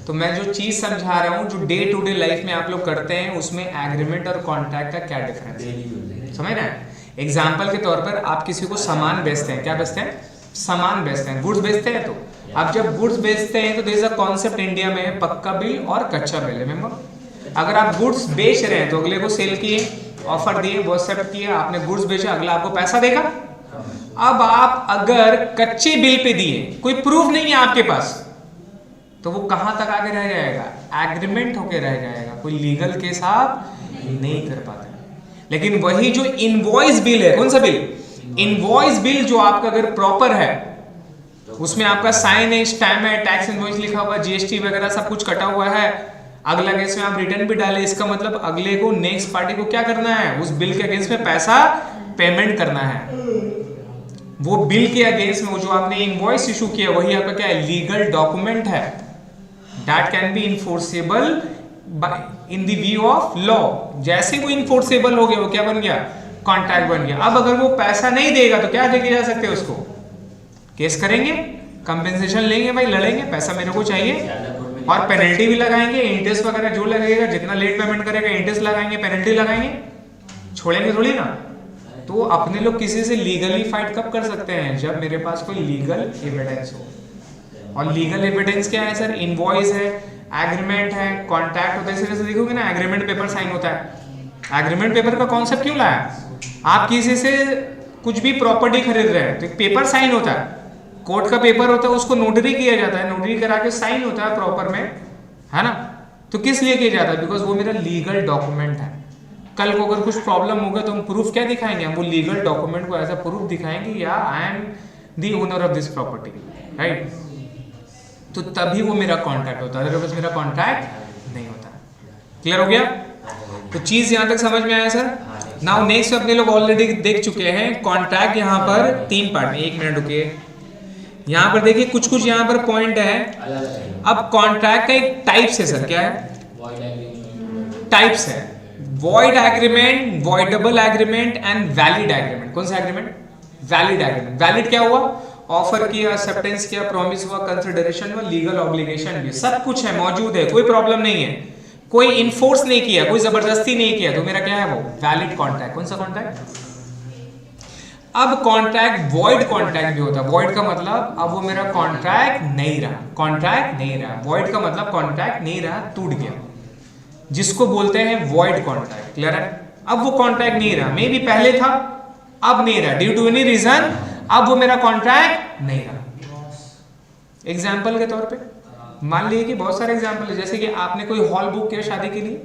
तो मैं जो चीज समझा रहा हूं, जो डे टू डे लाइफ में आप लोग करते हैं, उसमें एग्रीमेंट और कॉन्ट्रैक्ट का क्या डिफरेंस है, समझ रहे हैं। एग्जाम्पल के तौर पर आप किसी को सामान बेचते हैं, क्या बेचते हैं, सामान बेचते हैं, गुड्स बेचते हैं। तो अब जब गुड्स बेचते हैं तो there is a concept India में पक्का बिल और कच्चा बिल, रिमेंबर। अगर आप गुड्स बेच रहे हैं तो अगले को सेल किए, ऑफर दिए, वो एक्सेप्ट किया, आपने गुड्स बेचा, अगला आपको पैसा देगा। अब आप अगर कच्चे बिल पे दिए, कोई प्रूफ नहीं है आपके पास, तो वो कहां तक आगे रह जाएगा, एग्रीमेंट होके रह जाएगा, कोई लीगल केस आप नहीं कर पाते। लेकिन वही जो इनवॉइस बिल है, कौन सा बिल, इनवॉइस बिल जो आपका अगर प्रॉपर है, उसमें आपका साइन है, स्टैम्प है, टैक्स इनवॉइस लिखा हुआ, जीएसटी वगैरह सब कुछ कटा हुआ है, अगला केस में आप रिटर्न भी डाले, इसका मतलब अगले को, नेक्स्ट पार्टी को क्या करना है, उस बिल के अगेंस्ट में पैसा पेमेंट करना है। वो बिल के अगेंस्ट में वो जो आपने इनवॉइस इशू किया वही आपका क्या है, लीगल डॉक्यूमेंट है, that can be enforceable in the view of law. जैसे वो इन्फोर्सेबल हो गया, वो क्या बन गया, कॉन्ट्रैक्ट बन गया। अब अगर वो पैसा नहीं देगा तो क्या लेके जा सकते हैं उसको, केस करेंगे, कंपेंसेशन लेंगे, भाई लड़ेंगे, पैसा मेरे को चाहिए, और पेनल्टी भी लगाएंगे, इंटरेस्ट वगैरह जो लगेगा, जितना लेट पेमेंट करेगा इंटरेस्ट लगाएंगे, पेनल्टी लगाएंगे, छोड़ेंगे थोड़ी ना। तो अपने लोग किसी से लीगली फाइट कब कर सकते हैं, जब मेरे पास कोई लीगल एविडेंस हो। और लीगल एविडेंस क्या है सर, इनवॉइस है, एग्रीमेंट है, कॉन्ट्रैक्ट होता है। इस तरह से देखोगे ना, एग्रीमेंट पेपर साइन होता है। एग्रीमेंट पेपर का कॉन्सेप्ट क्यों लाया, आप किसी से कुछ भी प्रॉपर्टी खरीद रहे हैं तो एक पेपर साइन होता है, कोर्ट का पेपर होता है, उसको नोटरी किया जाता है, नोटरी करा के साइन होता है प्रॉपर में, है ना। तो किस लिए किया जाता है, बिकॉज वो मेरा लीगल डॉक्यूमेंट है। कल को अगर कुछ प्रॉब्लम होगा तो हम प्रूफ क्या दिखाएंगे, हम वो लीगल डॉक्यूमेंट को एज अ प्रूफ दिखाएंगे, या I am the owner of this property, right. तो तभी वो मेरा कॉन्ट्रैक्ट होता है, अदरवाइज मेरा कॉन्ट्रैक्ट नहीं होता। क्लियर हो गया, तो चीज यहां तक समझ में आया सर। नाउ नेक्स्ट अपने लोग ऑलरेडी देख चुके हैं कॉन्ट्रैक्ट, यहाँ पर 3 पार्ट में, 1 मिनट रुकिए, यहाँ पर देखिए कुछ कुछ यहाँ पर पॉइंट है। अब कॉन्ट्रैक्ट का एक टाइप्स है सर, क्या है, टाइप्स है, void agreement, voidable agreement and valid agreement. कौन सा एग्रीमेंट, वैलिड एग्रीमेंट। वैलिड क्या हुआ, ऑफर किया, एक्सेप्टेंस किया, प्रॉमिस हुआ, कंसिडरेशन हुआ, लीगल ऑब्लिगेशन भी, सब कुछ है, मौजूद है, कोई प्रॉब्लम नहीं है, कोई इन्फोर्स नहीं किया, कोई जबरदस्ती नहीं किया, तो मेरा क्या है वो वैलिड कॉन्ट्रैक्ट। कौन सा कॉन्ट्रैक्ट। अब कॉन्ट्रैक्ट वॉइड कॉन्ट्रैक्ट भी होता है। वॉइड का मतलब अब वो मेरा कॉन्ट्रैक्ट नहीं रहा, कॉन्ट्रैक्ट नहीं रहा। वॉइड का मतलब कॉन्ट्रैक्ट नहीं रहा, टूट गया, जिसको बोलते हैं वॉइड कॉन्ट्रैक्ट। क्लियर है, अब वो कॉन्ट्रैक्ट नहीं रहा, मे बी पहले था, अब नहीं रहा, ड्यू टू एनी रीजन अब वो मेरा कॉन्ट्रैक्ट नहीं रहा। एग्जाम्पल के तौर पे मान लीजिए कि बहुत सारे एग्जाम्पल है, जैसे कि आपने कोई हॉल बुक किया शादी के लिए,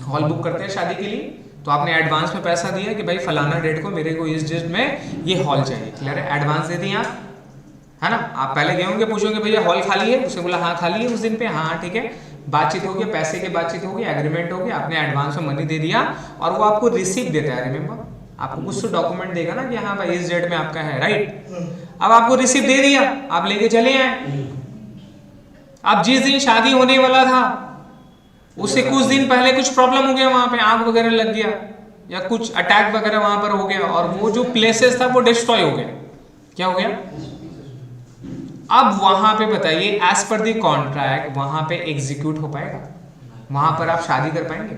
हॉल बुक करते हैं शादी के लिए, तो आपने एडवांस में पैसा दिया कि भाई फलाना डेट को मेरे को इस डेट में ये हॉल चाहिए। क्लियर है, एडवांस दे दिया, है ना। आप पहले गए होंगे, पूछोगे भैया हॉल खाली है, उसने बोला हाँ खाली है उस दिन पे, हाँ ठीक है, बातचीत हो गया, पैसे की बातचीत हो गई, एग्रीमेंट हो गया, आपने एडवांस में मनी दे दिया, और वो आपको रिसीप्ट देता है, रिमेंबर आपको कुछ तो डॉक्यूमेंट देगा ना कि हाँ भाई इस डेट में आपका है, राइट। अब आपको रिसीप्ट दे दिया, आप लेके चले आए। अब जिस दिन शादी होने वाला था उससे कुछ दिन पहले कुछ प्रॉब्लम हो गया, वहां पे आग वगैरह लग गया, या कुछ अटैक वगैरह वहां पर हो गया, और वो जो प्लेसेस था वो डिस्ट्रॉय हो गया। क्या हो गया, अब वहां पे बताइए एज पर द कॉन्ट्रैक्ट वहां पे एग्जीक्यूट हो पाएगा, वहां पर आप शादी कर पाएंगे,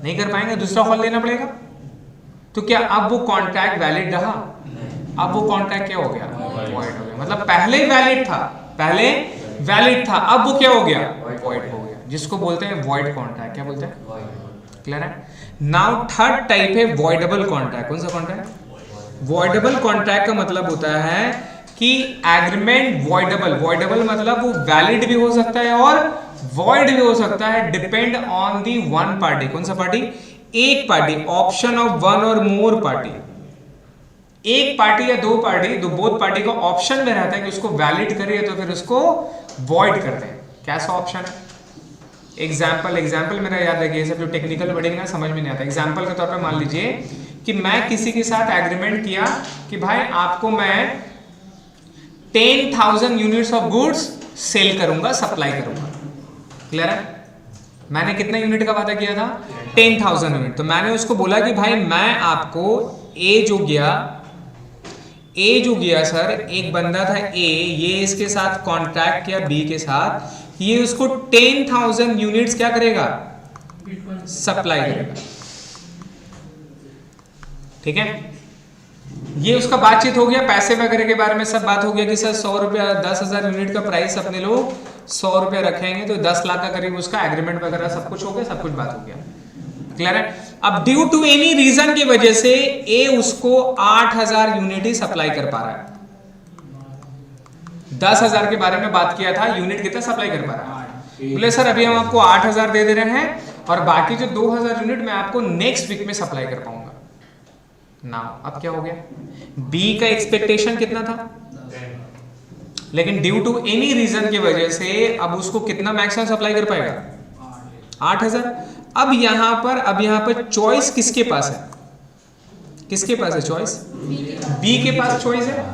नहीं कर पाएंगे, दूसरा हॉल लेना पड़ेगा। तो क्या अब वो कॉन्ट्रैक्ट वैलिड रहा, अब वो कॉन्ट्रैक्ट क्या हो गया, वॉइड हो गया। मतलब पहले वैलिड था, पहले वैलिड था, अब वो क्या हो गया, वॉइड हो गया, जिसको बोलते हैं वॉइड कॉन्ट्रैक्ट। क्या बोलते हैं, क्लियर है। नाउ थर्ड टाइप है वॉइडेबल कॉन्ट्रैक्ट। कौन सा कॉन्ट्रैक्ट, वॉइडेबल कॉन्ट्रैक्ट का मतलब होता है कि एग्रीमेंट वॉइडेबल, वॉइडेबल मतलब वो वैलिड भी हो सकता है और वॉइड भी हो सकता है, depend on the one party. कौन सा पार्टी, एक पार्टी, ऑप्शन ऑफ वन और मोर पार्टी। एक पार्टी या दो पार्टी, दो बोथ पार्टी को ऑप्शन में रहता है कि उसको वैलिड करिए तो फिर उसको वॉइड करते हैं। कैसा ऑप्शन है, एग्जाम्पल मेरा याद रखिए, सब जो टेक्निकल वर्डिंग ना समझ में नहीं आता। एग्जाम्पल के तौर पे मान लीजिए कि मैं किसी के साथ एग्रीमेंट किया कि भाई आपको मैं 10,000 यूनिट्स ऑफ गुड्स सेल करूंगा, सप्लाई करूंगा। क्लियर है, मैंने कितना यूनिट का वादा किया था, 10,000 यूनिट। तो मैंने उसको बोला कि भाई मैं आपको ए जो गया सर, एक बंदा था ए, ये इसके साथ कॉन्ट्रैक्ट किया बी के साथ, ये उसको 10,000 यूनिट्स क्या करेगा, सप्लाई करेगा। ठीक है, ये उसका बातचीत हो गया, पैसे वगैरह के बारे में सब बात हो गया कि सर 100 रुपया 10,000 यूनिट का प्राइस अपने लोग 100 रुपया रखेंगे तो 10 लाख का करीब उसका एग्रीमेंट वगैरह सब कुछ हो गया, सब कुछ बात हो गया। क्लियर है? अब ड्यू टू एनी रीजन की वजह से ए उसको 8,000 यूनिट ही सप्लाई कर पा रहा है। 10,000 के बारे में बात किया था, यूनिट कितना सप्लाई कर पा रहा है? बोले सर अभी हम आपको 8,000 दे रहे हैं और बाकी जो 2,000 यूनिट मैं आपको नेक्स्ट वीक में सप्लाई कर पाऊंगा। ना अब क्या हो गया, बी का एक्सपेक्टेशन कितना था, लेकिन ड्यू टू एनी रीजन की वजह से अब उसको कितना मैक्सिमम सप्लाई कर पाएगा? 8,000। अब यहां पर चॉइस किसके पास है? किसके पास है चॉइस? बी के पास चॉइस है।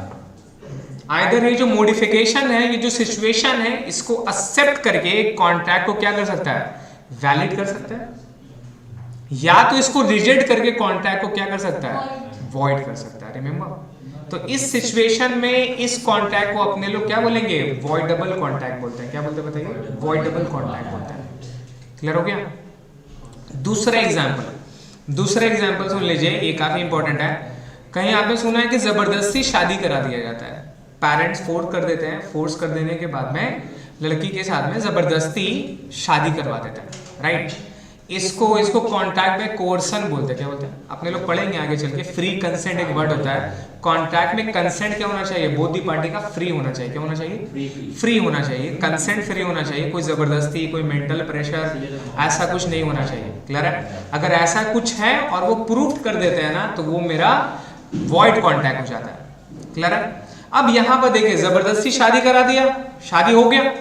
आइदर ये जो मॉडिफिकेशन है, ये जो सिचुएशन है, इसको एक्सेप्ट करके कॉन्ट्रैक्ट को क्या कर सकता है? वैलिड कर सकता है, या तो इसको रिजेक्ट करके कॉन्ट्रैक्ट को क्या कर सकता है? वॉइड कर सकता है। रिमेंबर, तो इस सिचुएशन में इस कॉन्ट्रैक्ट को अपने लोग क्या बोलेंगे? वॉइडेबल कॉन्ट्रैक्ट बोलते हैं। क्या बोलते हैं बताइए? वॉइडेबल कॉन्ट्रैक्ट बोलते हैं। क्लियर हो गया? दूसरा एग्जांपल सुन लीजिए, ये काफी इंपॉर्टेंट है। कहीं आपने सुना है कि जबरदस्ती शादी करा दिया जाता है, पेरेंट्स फोर्स कर देते हैं, फोर्स कर देने के बाद में लड़की के साथ में जबरदस्ती शादी करवा देते हैं, राइट? इसको कॉन्ट्रैक्ट में कोर्सन बोलते हैं। क्या बोलते हैं? अपने लोग पढ़ेंगे आगे चल के। फ्री कंसेंट एक वर्ड होता है। कॉन्ट्रैक्ट में कंसेंट क्या होना चाहिए? बोथ दी पार्टी का फ्री होना चाहिए। क्या होना चाहिए? फ्री होना चाहिए। कंसेंट फ्री होना चाहिए, कोई जबरदस्ती, कोई मेंटल प्रेशर, ऐसा कुछ नहीं होना चाहिए। क्लियर है? अगर ऐसा कुछ है और वो प्रूफ कर देते हैं ना, तो वो मेरा वॉइड कॉन्ट्रैक्ट हो जाता है। क्लियर है? अब यहां पर देखिए, जबरदस्ती शादी करा दिया, शादी हो गया,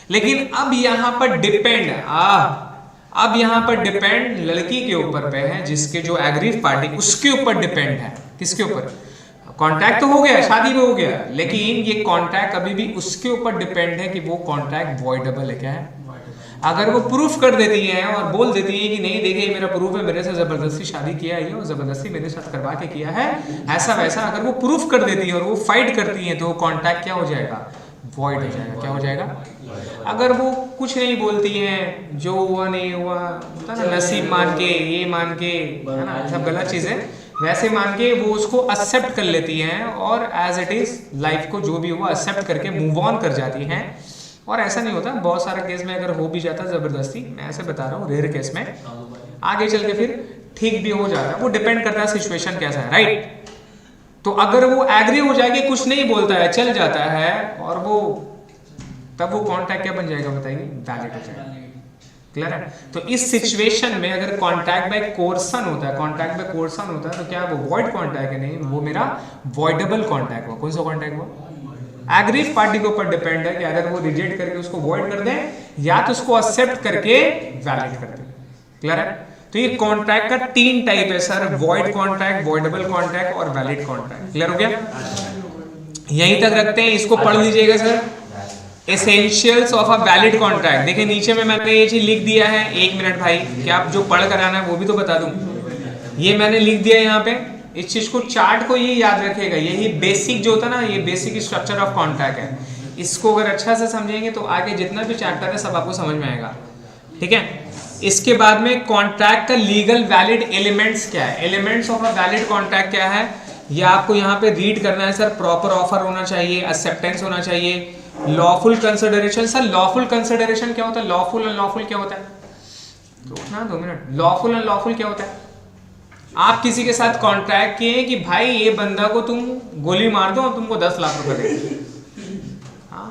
लेकिन अब यहां पर डिपेंड लड़की के ऊपर पे है, जिसके जो एग्रीव पार्टी उसके ऊपर डिपेंड है। किसके ऊपर? कॉन्ट्रैक्ट तो हो गया, शादी भी हो गया, लेकिन ये कॉन्ट्रैक्ट अभी भी उसके ऊपर डिपेंड है कि वो कॉन्ट्रैक्ट वॉइडेबल है। क्या है? अगर वो प्रूफ कर देती है और बोल देती है कि नहीं देखिए मेरा प्रूफ है, मेरे से जबरदस्ती शादी किया है और जबरदस्ती मेरे साथ करवा के किया है, ऐसा वैसा, अगर वो प्रूफ कर देती है और वो फाइट करती है, तो कॉन्ट्रैक्ट क्या हो जाएगा? वॉइड हो जाएगा। क्या हो जाएगा? अगर वो कुछ नहीं बोलती हैं, जो हुआ नहीं हुआ, होता ना, नसीब मान के, ये मान के, है ना, सब गलत चीज़ है, वैसे मान के वो उसको एक्सेप्ट कर लेती हैं और एज इट इज लाइफ को जो भी हुआ एक्सेप्ट करके मूव ऑन कर जाती हैं। और ऐसा नहीं होता, बहुत सारे केस में अगर हो भी जाता जबरदस्ती, मैं ऐसे बता रहा हूँ, रेयर केस में आगे चल के फिर ठीक भी हो जाता है। वो डिपेंड करता है सिचुएशन कैसा है, राइट? तो अगर वो एग्री हो जाएगी, कुछ नहीं बोलता है, चल जाता है, और वो तब वो कॉन्ट्रैक्ट क्या बन जाएगा बताइए? वैलिड हो जाएगा। क्लियर है? तो इस सिचुएशन में अगर कॉन्ट्रैक्ट बाय कोर्सन होता है, तो क्या वो वॉइड कॉन्ट्रैक्ट है? नहीं, वो मेरा वॉइडेबल कॉन्ट्रैक्ट हुआ। कौन सा कॉन्ट्रैक्ट हुआ? एग्रीव पार्टी के ऊपर डिपेंड है कि अगर वो रिजेक्ट करके उसको वॉइड कर दें, या तो उसको एक्सेप्ट करके वैलिड कर दें। क्लियर है? तो ये कॉन्ट्रैक्ट का 3 टाइप है sir, void contract, voidable contract और वैलिड कॉन्ट्रैक्ट। क्लियर हो गया? यहीं तक रखते हैं, इसको पढ़ लीजिएगा sir. Essentials of a valid contract. देखिए नीचे में मैंने ये चीज लिख दिया है। 1 मिनट भाई, क्या आप जो पढ़ कर आना है वो भी तो बता दूं। ये मैंने लिख दिया यहाँ पे, इस चीज को, चार्ट को ये याद रखिएगा। यही बेसिक जो होता है ना, ये बेसिक स्ट्रक्चर ऑफ कॉन्ट्रैक्ट है। इसको अगर अच्छा से समझेंगे तो आगे जितना भी चैप्टर है सब आपको समझ में आएगा। ठीक है? इसके बाद में कॉन्ट्रैक्ट का लीगल वैलिड एलिमेंट्स क्या है, elements of a valid contract क्या है, ये आपको यहाँ पे रीड करना है सर। प्रॉपर ऑफर होना चाहिए, एक्सेप्टेंस होना चाहिए, lawful consideration. Sir lawful consideration क्या होता है? लॉफुल अनलॉफुल क्या होता है? ना 2 मिनट। लॉफुल अनलॉफुल क्या होता है? आप किसी के साथ कॉन्ट्रैक्ट किए कि भाई ये बंदा को तुम गोली मार दो और तुमको 10 लाख रुपए देंगे। हाँ,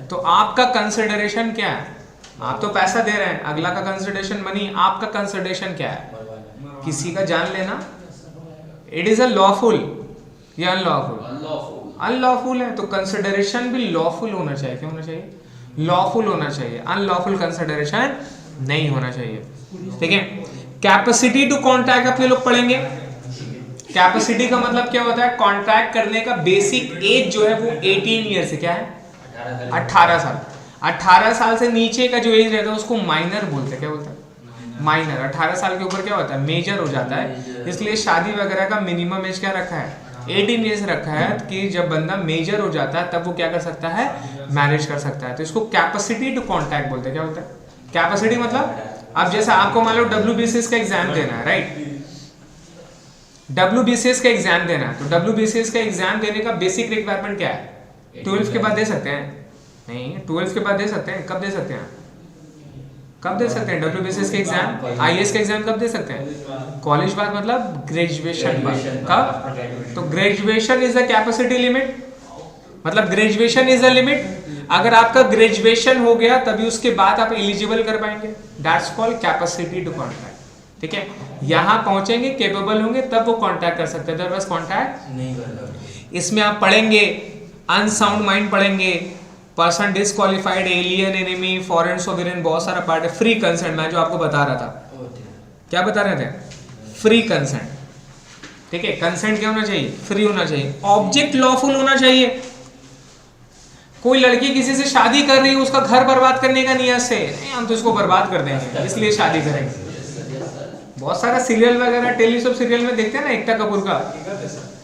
तो आपका कंसिडरेशन क्या है? आप तो पैसा दे रहे हैं, अगला का कंसिडरेशन मनी, आपका कंसिडरेशन क्या है? किसी का जान लेना। इट इज अ लॉफुल या अनलॉफुल? अनलॉफुल है, तो कंसिडरेशन भी लॉफुल होना चाहिए। क्या होना चाहिए? लॉफुल होना चाहिए। अनलॉफुल कंसिडरेशन नहीं होना चाहिए। ठीक है? कैपेसिटी टू कॉन्ट्रैक्ट अपने लोग पढ़ेंगे। कैपेसिटी का मतलब क्या होता है? कॉन्ट्रैक्ट करने का बेसिक एज जो है वो 18 ईयर से, क्या है? 18 साल। 18 साल से नीचे का जो एज रहता है उसको माइनर बोलते हैं। क्या बोलते हैं? माइनर। 18 साल के ऊपर क्या होता है? मेजर हो जाता है। इसलिए शादी वगैरह का मिनिमम एज क्या रखा है? 18 ईयर्स रखा है कि जब बंदा मेजर हो जाता है तब वो क्या कर सकता है? मैरिज कर सकता है। तो इसको कैपेसिटी टू कॉन्ट्रैक्ट बोलते हैं। क्या बोलते हैं? कैपेसिटी मतलब अब जैसा आपको मान लो WBCS का एग्जाम देना है, राइट? WBCS का एग्जाम देना है, तो WBCS का एग्जाम देने का बेसिक रिक्वायरमेंट क्या है? 12th के बाद दे सकते हैं? नहीं, 12th के बाद दे सकते हैं। कब दे सकते हैं? कब दे सकते हैं WBCS के एग्जाम? IAS का एग्जाम कब दे सकते हैं? कॉलेज बाद मतलब ग्रेजुएशन बाद। कब? तो graduation is the capacity limit, मतलब ग्रेजुएशन इज द लिमिट। अगर आपका ग्रेजुएशन हो गया तभी उसके बाद आप एलिजिबल कर पाएंगे, that's called capacity to contract. ठीक है, यहाँ पहुंचेंगे, केपेबल होंगे, तब वो कॉन्ट्रैक्ट कर सकते हैं, अदरवाइज कॉन्ट्रैक्ट नहीं कर सकते। इसमें आप पढ़ेंगे अनसाउंड माइंड पढ़ेंगे, person disqualified, alien, enemy, foreign sovereign, बहुत सारा पार्ट है। फ्री कंसेंट मैं जो आपको बता रहा था, क्या बता रहे थे? Free consent. ठीक है, कंसेंट क्या होना चाहिए? फ्री होना चाहिए। ऑब्जेक्ट लॉफुल होना चाहिए। कोई लड़की किसी से शादी कर रही है उसका घर बर्बाद करने का नियत से, नहीं हम तो इसको बर्बाद कर देंगे इसलिए शादी करेंगे। बहुत सारा सीरियल वगैरह टेलीसोप सीरियल में देखते हैं ना एकता कपूर का,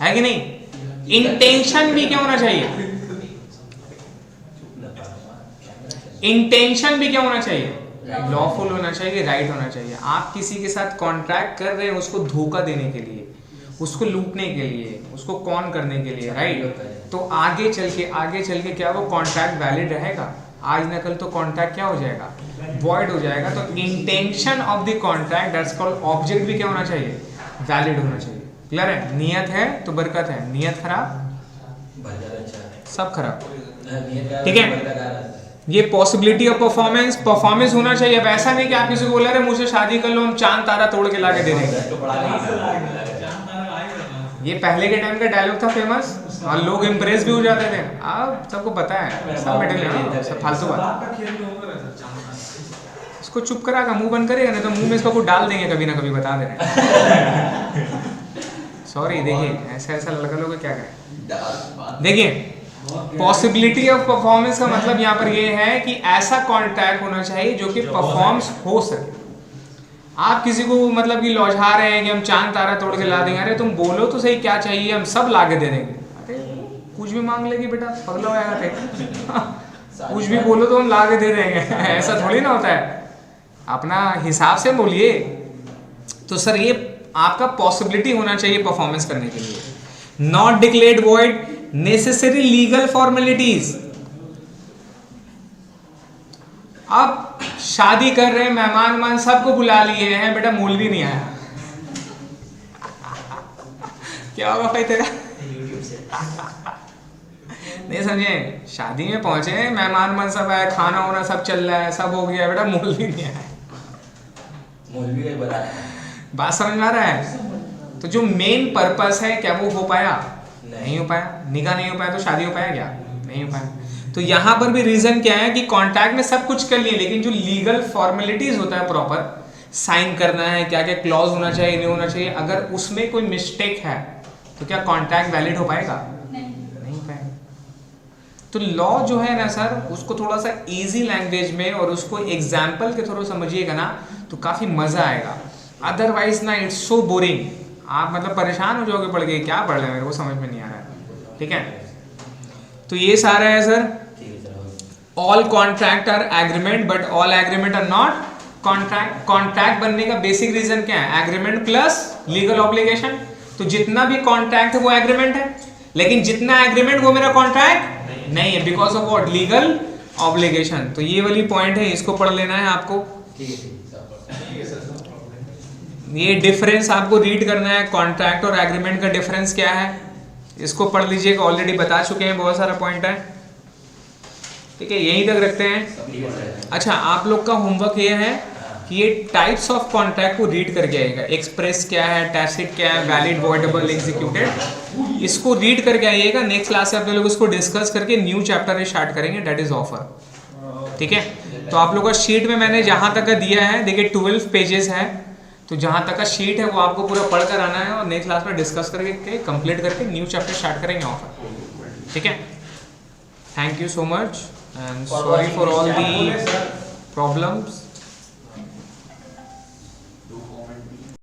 है कि नहीं? इंटेंशन भी क्या होना चाहिए? इंटेंशन भी क्या होना चाहिए? लॉफुल होना चाहिए, राइट होना चाहिए। आप किसी के साथ कॉन्ट्रैक्ट कर रहे हैं उसको धोखा देने के लिए, उसको लूटने के लिए, उसको कॉन करने के लिए, राइट? तो आगे चल के क्या वो कॉन्ट्रैक्ट वैलिड रहेगा? आज न कल तो कॉन्ट्रैक्ट क्या हो जाएगा? वॉइड हो जाएगा। तो intention of the contract that's called object भी क्या होना चाहिए? वैलिड होना चाहिए। क्लियर है? नियत है तो बरकत है, नियत खराब सब खराब। ठीक है, ये पॉसिबिलिटी ऑफ परफॉर्मेंस होना चाहिए। अब ऐसा नहीं कि आप किसी को बोला रहे मुझसे शादी कर लो, हम चांद तारा तोड़ के लाके दे देंगे। ये पहले के टाइम का डायलॉग था फेमस, और लोग इम्प्रेस भी हो जाते थे। अब सबको पता है सब मेडल है, सब फालतू बात। इसको चुप करागा, मुंह बंद करेगा, नहीं तो मुंह में इसको कुछ डाल देंगे कभी ना कभी, बता दे रहे। सॉरी, देखिए ऐसा लड़का लोग क्या करें। देखिए, पॉसिबिलिटी ऑफ परफॉर्मेंस का मतलब यहाँ पर ये है कि ऐसा कॉन्ट्रैक्ट होना चाहिए जो कि परफॉर्म्स हो सके। आप किसी को मतलब कि लौझा रहे हैं कि हम चांद तारा तोड़ के ला देंगे, अरे तुम बोलो तो सही क्या चाहिए, हम सब ला के दे देंगे। अरे कुछ भी मांग लेगी बेटा, पगला होगा। कुछ भी बोलो तो हम ला के दे देंगे। ऐसा थोड़ी ना होता है, अपना हिसाब से बोलिए। तो सर ये आपका पॉसिबिलिटी होना चाहिए परफॉर्मेंस करने के लिए। Not declared void, necessary legal formalities. अब शादी कर रहे हैं, मेहमान सबको बुला लिए हैं, बेटा मौलवी नहीं आया, क्या होगा भाई तेरा? नहीं समझे? शादी में पहुंचे, मेहमान सब आए, खाना वाना सब चल रहा है, सब हो गया, बेटा मौलवी नहीं आया। मौलवी का बड़ा बात समझ में आ रहा है? तो जो मेन पर्पस है क्या वो हो पाया? नहीं हो पाया। निकाह नहीं हो पाया तो शादी हो पाया क्या? नहीं हो पाया। तो यहाँ पर भी रीजन क्या है कि कॉन्ट्रैक्ट में सब कुछ कर लिए, लेकिन जो लीगल फॉर्मेलिटीज होता है, प्रॉपर साइन करना है, क्या क्या क्लॉज होना चाहिए, नहीं होना चाहिए, अगर उसमें कोई मिस्टेक है तो क्या कॉन्ट्रैक्ट वैलिड हो पाएगा? नहीं हो पाएगा। तो लॉ जो है ना सर, उसको थोड़ा सा इजी लैंग्वेज में और उसको एग्जाम्पल के थ्रू समझिएगा ना तो काफी मजा आएगा। अदरवाइज ना इट्स सो बोरिंग, आप मतलब परेशान हो जाओगे पढ़ के, क्या पढ़ रहे हैं मेरे को समझ में नहीं आ रहा है। ठीक है, तो ये सारा है sir. All contract are agreement but all agreement are not contract. Contract बनने का बेसिक रीजन क्या है? Agreement plus legal obligation. तो जितना भी कॉन्ट्रैक्ट है वो एग्रीमेंट है, लेकिन जितना एग्रीमेंट वो मेरा कॉन्ट्रैक्ट नहीं है, because of what? Legal obligation. तो ये वाली पॉइंट है, इसको पढ़ लेना है आपको। ये डिफरेंस आपको रीड करना है, कॉन्ट्रैक्ट और एग्रीमेंट का डिफरेंस क्या है, इसको पढ़ लीजिएगा। ऑलरेडी बता चुके हैं, बहुत सारा पॉइंट है। ठीक है, यहीं तक रखते हैं। अच्छा, आप लोग का होमवर्क ये है कि ये टाइप्स ऑफ कॉन्ट्रैक्ट को रीड करके आइएगा। एक्सप्रेस क्या है, टैसिट क्या है, वैलिड, वॉइडेबल, एग्जीक्यूटेड, इसको रीड करके आइएगा। नेक्स्ट क्लास से आप लोग इसको डिस्कस करके न्यू चैप्टर स्टार्ट करेंगे, दैट इज ऑफर। ठीक है, तो आप लोग का शीट में मैंने जहां तक का दिया है, देखिए 12 पेजेस है, तो जहां तक का शीट है वो आपको पूरा पढ़ कर आना है और नेक्स्ट क्लास में डिस्कस करके कंप्लीट करके न्यू चैप्टर स्टार्ट करेंगे ऑफर। ठीक है, thank you so much and sorry for all the problems.